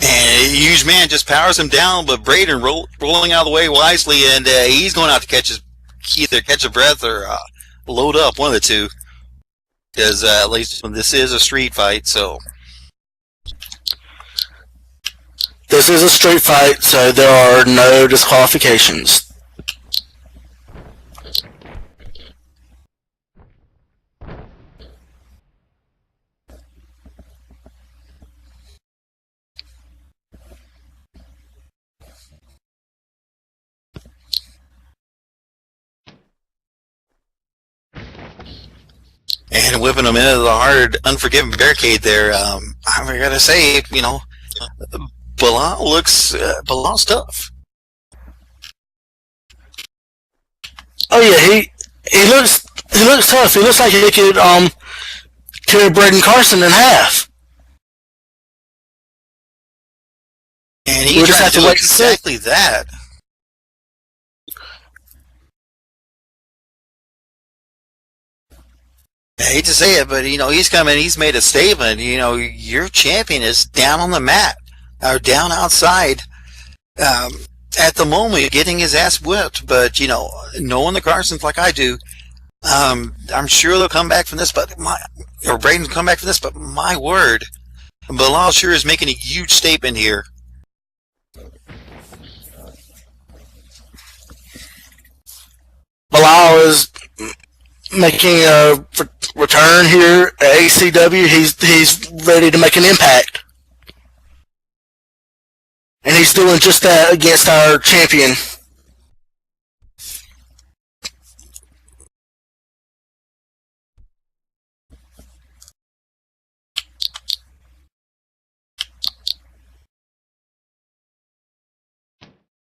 Speaker 3: And a huge man just powers him down, but Braden rolling out of the way wisely, and he's going out to either catch a breath or load up, one of the two. Because at least this is a street fight, so.
Speaker 4: This is a street fight, so there are no disqualifications.
Speaker 3: And whipping him into the hard, unforgiving barricade there. I gotta say, Bilal's tough.
Speaker 4: Oh yeah, he looks tough. He looks like he could tear Braden Carson in half.
Speaker 3: And he tried to do exactly that. I hate to say it, but he's coming. He's made a statement. Your champion is down on the mat or down outside at the moment, getting his ass whipped. But knowing the Carsons like I do, I'm sure they'll come back from this. Or Braden will come back from this. But my word, Bilal sure is making a huge statement here.
Speaker 4: Bilal is making a return here at ACW. He's ready to make an impact, and he's doing just that against our champion.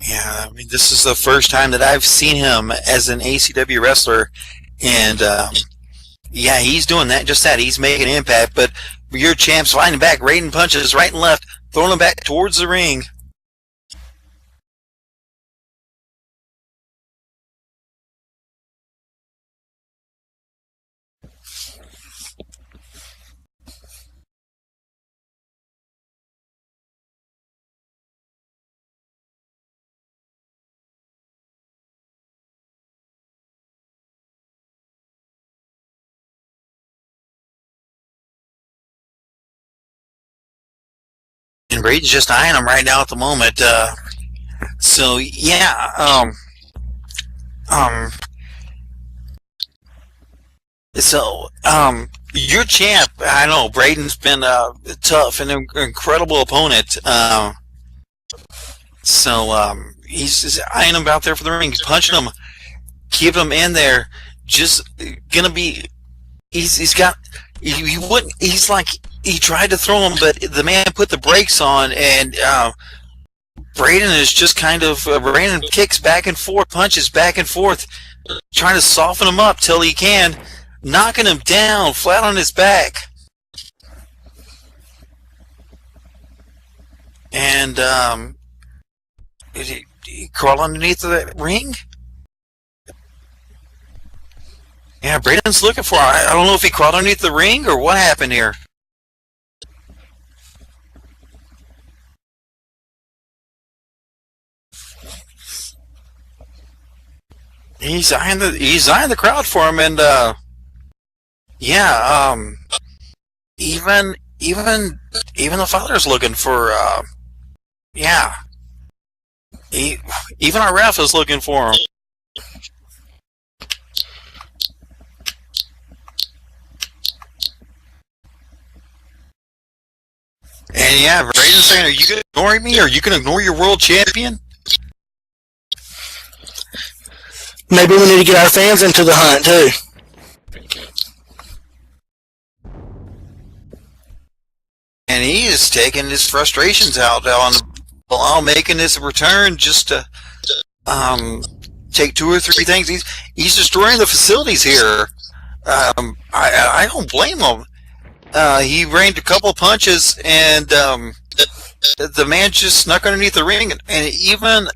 Speaker 3: Yeah, I mean, this is the first time that I've seen him as an ACW wrestler, and yeah, he's doing just that. He's making an impact, but your champ's fighting back, raiding punches right and left, throwing him back towards the ring. And Braden's just eyeing him right now at the moment. So yeah, your champ. I know Braden's been a tough and incredible opponent. He's just eyeing him out there for the ring, punching him, keeping him in there. Just gonna be. He's like he tried to throw him, but the man put the brakes on, and Braden is just kind of Braden kicks back and forth, punches back and forth, trying to soften him up till he can, knocking him down flat on his back. And did he crawl underneath the ring? Yeah, Braden's looking for him. I don't know if he crawled underneath the ring or what happened here. He's eyeing the crowd for him, and yeah, even the father's looking for yeah, even our ref is looking for him. And yeah, Braden's saying, "Are you gonna ignore me? Are you gonna ignore your world champion?"
Speaker 4: Maybe we need to get our fans into the hunt too.
Speaker 3: And he is taking his frustrations out on Bilal, making this return just to take 2 or 3 things. He's destroying the facilities here. I don't blame him. He rained a couple punches, and the man just snuck underneath the ring, and even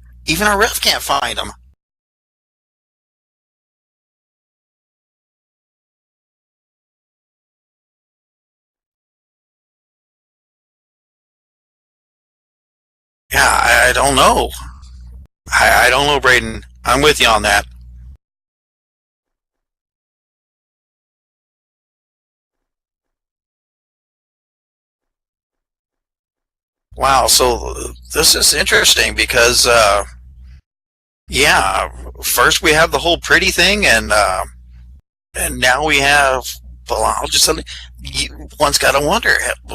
Speaker 3: our ref can't find him. Yeah, I don't know. I don't know, Braden. I'm with you on that. Wow, so this is interesting because, yeah, first we have the whole pretty thing, and now we have Bilal. Just suddenly, one's got to wonder: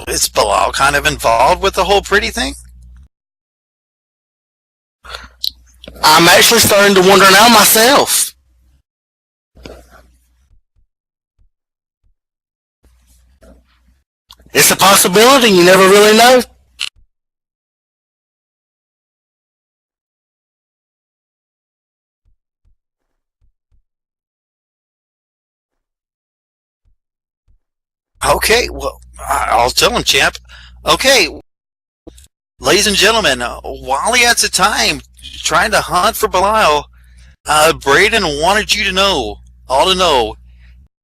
Speaker 3: is Bilal kind of involved with the whole pretty thing?
Speaker 4: I'm actually starting to wonder now myself. It's a possibility. You never really know.
Speaker 3: Okay, well, I'll tell him, champ. Okay, ladies and gentlemen, while he had the time trying to hunt for Belial, Braden wanted you to know, all to know,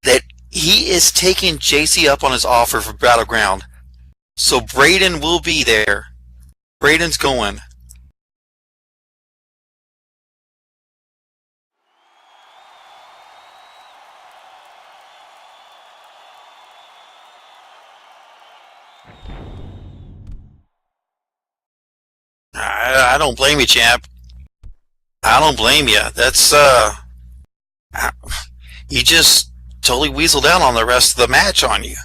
Speaker 3: that he is taking JC up on his offer for Battleground. So Braden will be there. Braden's going. I don't blame you, champ. I don't blame you. That's, you just totally weaseled out on the rest of the match on you.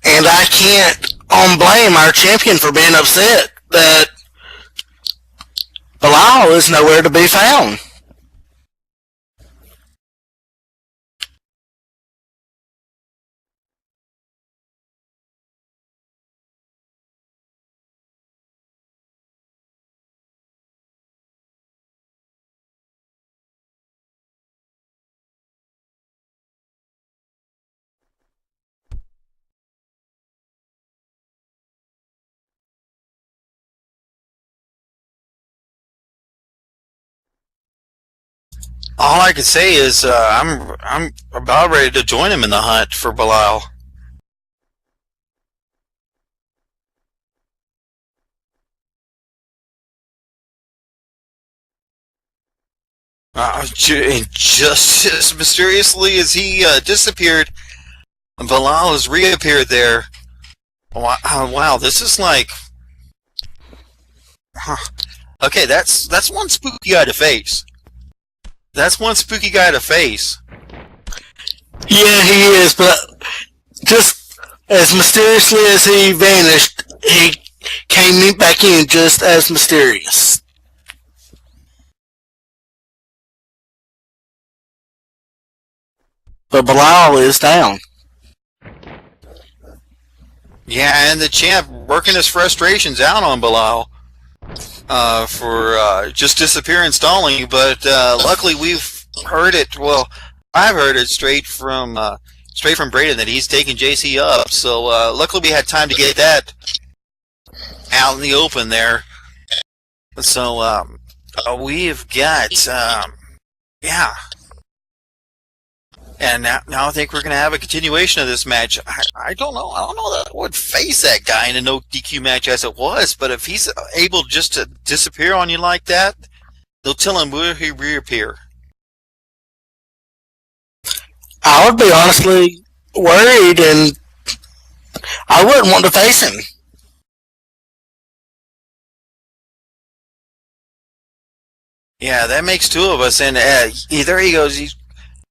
Speaker 4: And I can't blame our champion for being upset that Bilal is nowhere to be found.
Speaker 3: All I can say is I'm about ready to join him in the hunt for Belial. Just as mysteriously as he disappeared, Belial has reappeared there. Wow, this is like Huh. Okay, that's one spooky guy to face. That's one spooky guy to face.
Speaker 4: Yeah, he is, but just as mysteriously as he vanished, he came back in just as mysterious. But Bilal is down.
Speaker 3: Yeah, and the champ working his frustrations out on Bilal for just disappearing stalling, but luckily we've heard it. Well, I've heard it straight from Braden that he's taking JC up. So luckily we had time to get that out in the open there. So we've got yeah. And now I think we're going to have a continuation of this match. I don't know. I don't know that I would face that guy in a no DQ match as it was, but if he's able just to disappear on you like that, they'll tell him will he reappear.
Speaker 4: I would be honestly worried, and I wouldn't want to face him.
Speaker 3: Yeah, that makes two of us, and there he goes. He's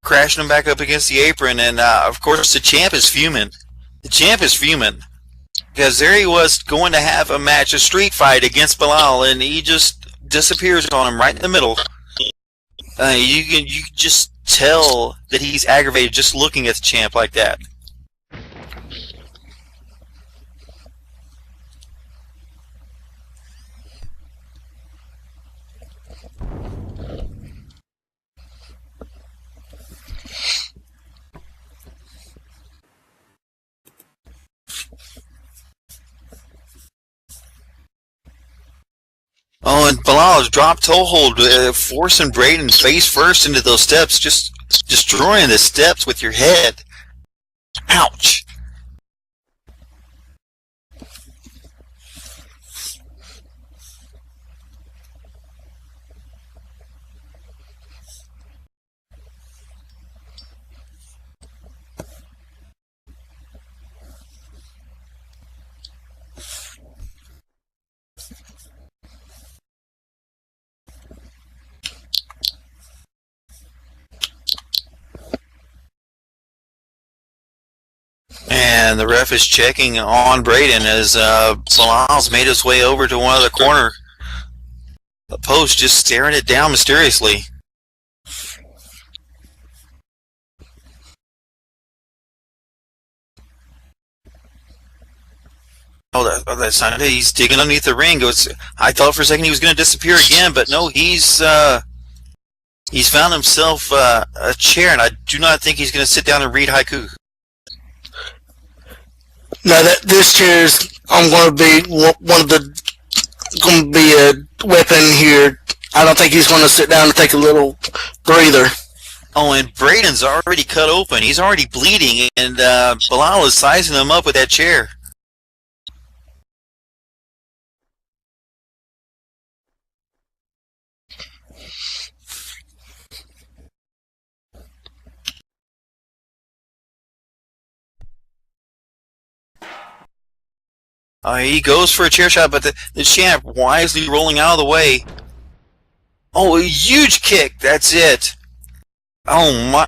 Speaker 3: crashing him back up against the apron, and of course the champ is fuming. The champ is fuming because there he was going to have a match, a street fight against Bilal, and he just disappears on him right in the middle. You can just tell that he's aggravated just looking at the champ like that. Oh, and Bilal's drop toe hold, forcing Braden face first into those steps, just destroying the steps with your head. Ouch. And the ref is checking on Braden as Bilal's made his way over to one of the corner posts, just staring it down mysteriously. Oh, that's not it. He's digging underneath the ring. I thought for a second he was going to disappear again, but no, he's found himself a chair, and I do not think he's going to sit down and read haiku.
Speaker 4: Now that this chair is, I'm going to be going to be a weapon here. I don't think he's going to sit down and take a little breather.
Speaker 3: Oh, and Braden's already cut open. He's already bleeding, and Bilal is sizing him up with that chair. He goes for a chair shot, but the champ wisely rolling out of the way. Oh, a huge kick. That's it. Oh my!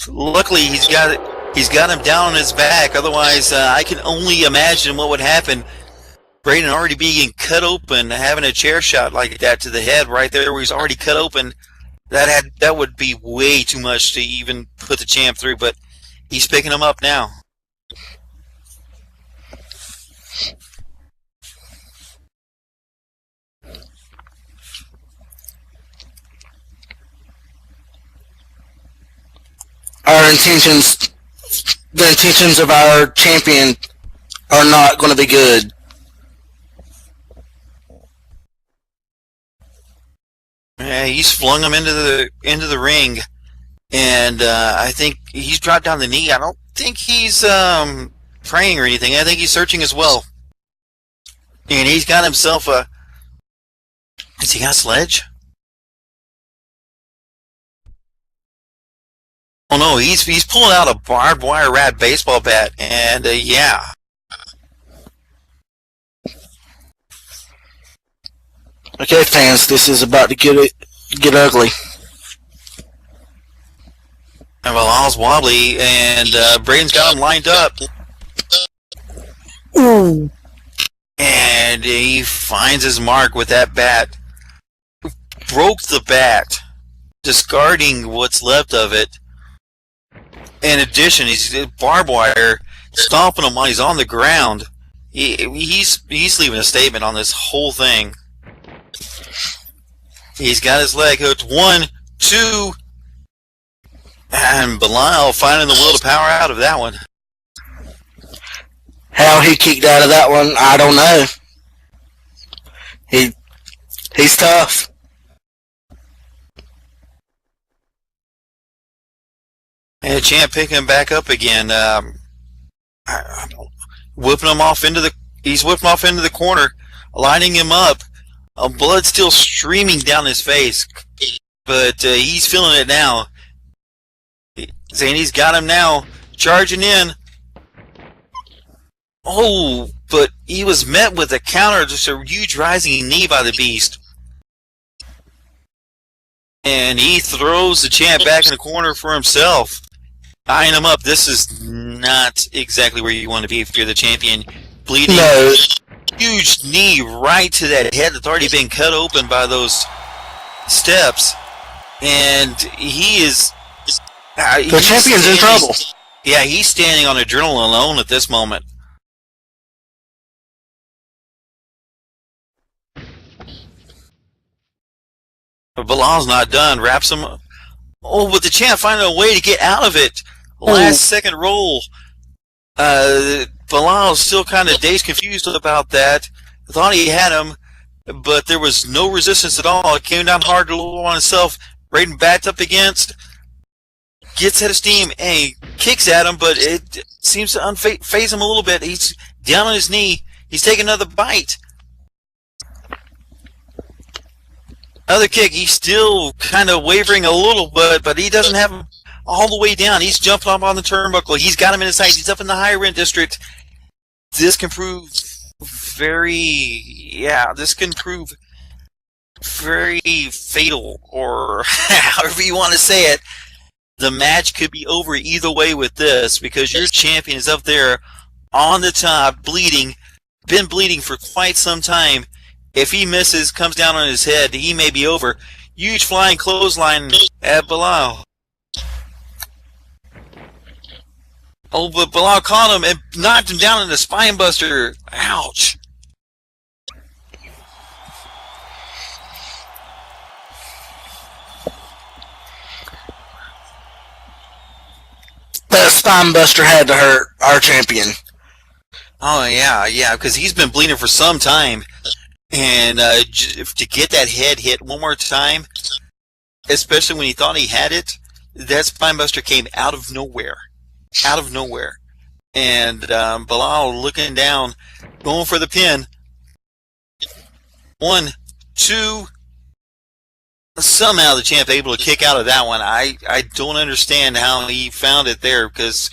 Speaker 3: Luckily, he's got it. He's got him down on his back. Otherwise, I can only imagine what would happen. Braden already being cut open, having a chair shot like that to the head right there, where he's already cut open. That would be way too much to even put the champ through. But he's picking him up now.
Speaker 4: The intentions of our champion are not going to be good.
Speaker 3: Yeah, he's flung him into the ring, and I think he's dropped down the knee. I don't think he's praying or anything. I think he's searching as well, and he's got himself a. Has he got a sledge? Oh no, he's pulling out a barbed wire wrapped baseball bat, and yeah.
Speaker 4: Okay, fans, this is about to get ugly.
Speaker 3: And Bilal's wobbly, and Braden's got him lined up.
Speaker 4: Ooh.
Speaker 3: And he finds his mark with that bat. Broke the bat, discarding what's left of it. In addition, he's barbed wire, stomping him while he's on the ground. He's leaving a statement on this whole thing. He's got his leg hooked. 1, 2, and Bilal finding the will to power out of that one.
Speaker 4: How he kicked out of that one, I don't know. He's tough.
Speaker 3: And the champ picking him back up again, whipping him off into the corner, lining him up. Blood still streaming down his face, but he's feeling it now. Saying he's got him now, charging in. Oh, but he was met with a counter, just a huge rising knee by the beast. And he throws the champ back in the corner for himself. Eyeing him up. This is not exactly where you want to be if you're the champion. Bleeding.
Speaker 4: No.
Speaker 3: Huge knee right to that head that's already been cut open by those steps. And he is...
Speaker 4: the champion's in trouble.
Speaker 3: Yeah, he's standing on adrenaline alone at this moment. But Bilal's not done. Wraps him up. Oh, but the champ finding a way to get out of it. Last second roll. Bilal's still kind of dazed, confused about that. Thought he had him, but there was no resistance at all. It came down hard to low on himself. Braden bats up against. Gets head of steam and kicks at him, but it seems to unfaze him a little bit. He's down on his knee. He's taking another bite. Another kick. He's still kind of wavering a little bit, but he doesn't have him all the way down. He's jumping up on the turnbuckle. He's got him in his sights. He's up in the higher end district. This can prove very fatal, or however you want to say it. The match could be over either way with this, because your champion is up there on the top, bleeding, been bleeding for quite some time. If he misses, comes down on his head, he may be over. Huge flying clothesline at Bilal. Oh, but Bilal caught him and knocked him down in the spine buster. Ouch.
Speaker 4: That spine buster had to hurt our champion.
Speaker 3: Oh, yeah, because he's been bleeding for some time. And to get that head hit one more time, especially when he thought he had it, that spine buster came out of nowhere. Out of nowhere. And Bilal looking down, going for the pin. 1, 2. Somehow the champ able to kick out of that one. I don't understand how he found it there, because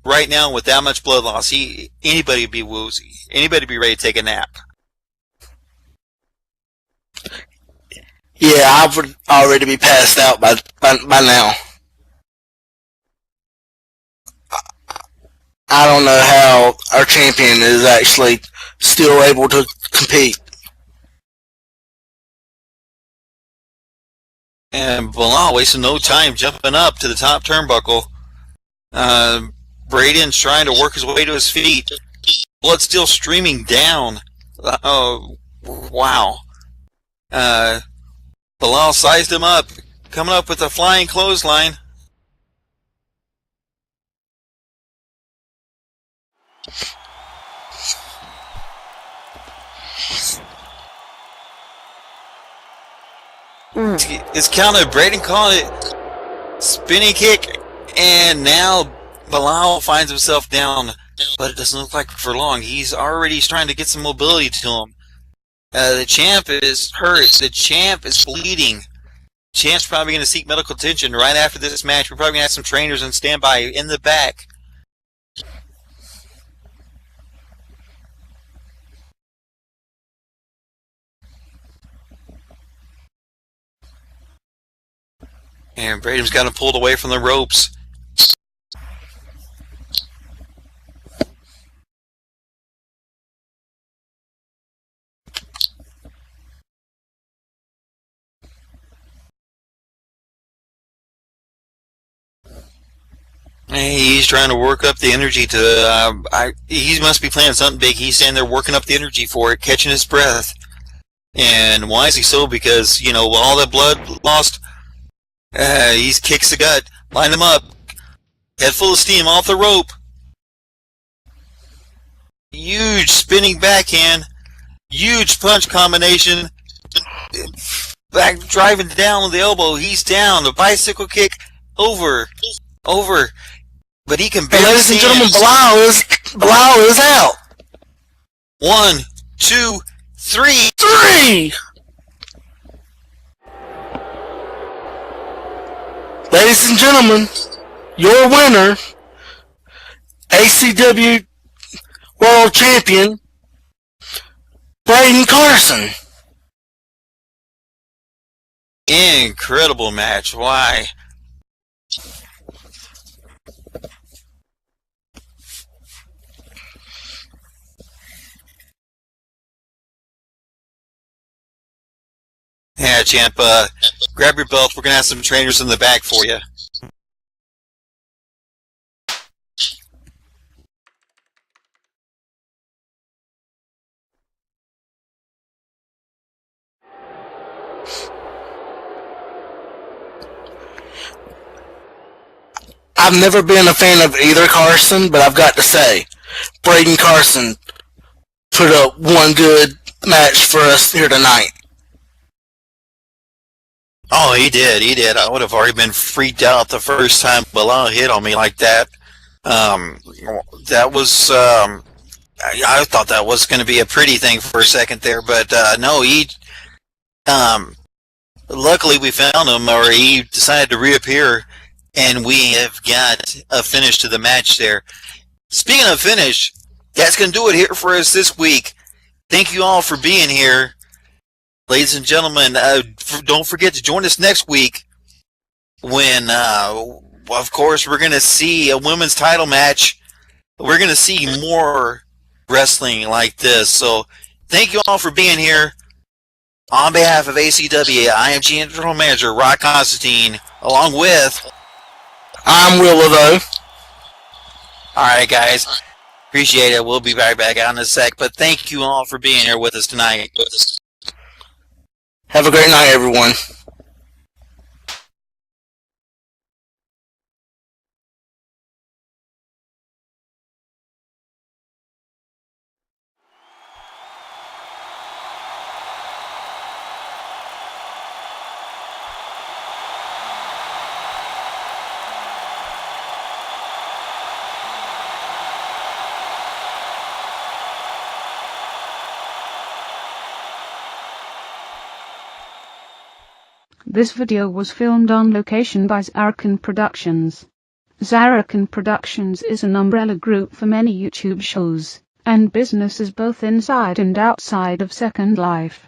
Speaker 3: right now with that much blood loss, anybody would be woozy. Anybody would be ready to take a nap.
Speaker 4: Yeah, I would already be passed out by now. I don't know how our champion is actually still able to compete.
Speaker 3: And Bilal wasting no time jumping up to the top turnbuckle. Braden's trying to work his way to his feet. Blood still streaming down. Oh, wow. Bilal sized him up, coming up with a flying clothesline. It's counted. Braden called it spinning kick, and now Bilal finds himself down, but it doesn't look like for long. He's trying to get some mobility to him. The champ is hurt. The champ is bleeding. Champ's probably going to seek medical attention right after this match. We're probably going to have some trainers on standby in the back. And Braden's got him pulled away from the ropes. He's trying to work up the energy to. He must be planning something big. He's standing there working up the energy for it, catching his breath. And why is he so? Because, you know, all that blood lost, he kicks the gut, line him up, head full of steam off the rope. Huge spinning backhand, huge punch combination, back driving down with the elbow. He's down. The bicycle kick over, but he can barely
Speaker 4: Ladies and
Speaker 3: stand.
Speaker 4: gentlemen, Bilal is out.
Speaker 3: 1, 2, 3.
Speaker 4: 3! Ladies and gentlemen, your winner, ACW World Champion, Braden Carson.
Speaker 3: Incredible match. Why? Yeah, champ, grab your belt. We're going to have some trainers in the back for you.
Speaker 4: I've never been a fan of either Carson, but I've got to say, Braden Carson put up one good match for us here tonight.
Speaker 3: Oh, he did. I would have already been freaked out the first time Bilal hit on me like that. That was, I thought that was going to be a pretty thing for a second there, but no, luckily we found him, or he decided to reappear, and we have got a finish to the match there. Speaking of finish, that's going to do it here for us this week. Thank you all for being here. Ladies and gentlemen, don't forget to join us next week when, of course, we're going to see a women's title match. We're going to see more wrestling like this. So thank you all for being here. On behalf of ACW, I am General Manager Rod Constantine, along with...
Speaker 4: I'm Will Laveau.
Speaker 3: All right, guys. Appreciate it. We'll be right back out in a sec. But thank you all for being here with us tonight.
Speaker 4: Have a great night, everyone.
Speaker 1: This video was filmed on location by Zarrakan Productions. Zarrakan Productions is an umbrella group for many YouTube shows and businesses both inside and outside of Second Life.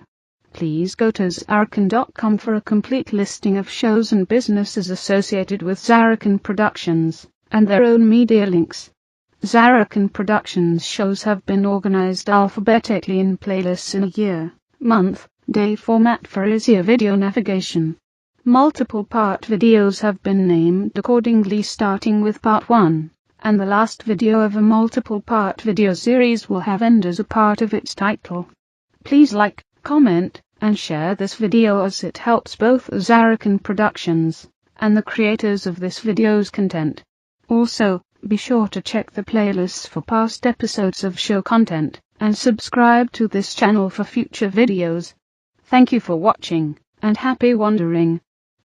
Speaker 1: Please go to Zarrakan.com for a complete listing of shows and businesses associated with Zarrakan Productions, and their own media links. Zarrakan Productions shows have been organized alphabetically in playlists in a year, month, day format for easier video navigation. Multiple part videos have been named accordingly, starting with part 1, and the last video of a multiple part video series will have end as a part of its title. Please like, comment, and share this video as it helps both Zarrakan Productions and the creators of this video's content. Also, be sure to check the playlists for past episodes of show content, and subscribe to this channel for future videos. Thank you for watching, and happy wandering.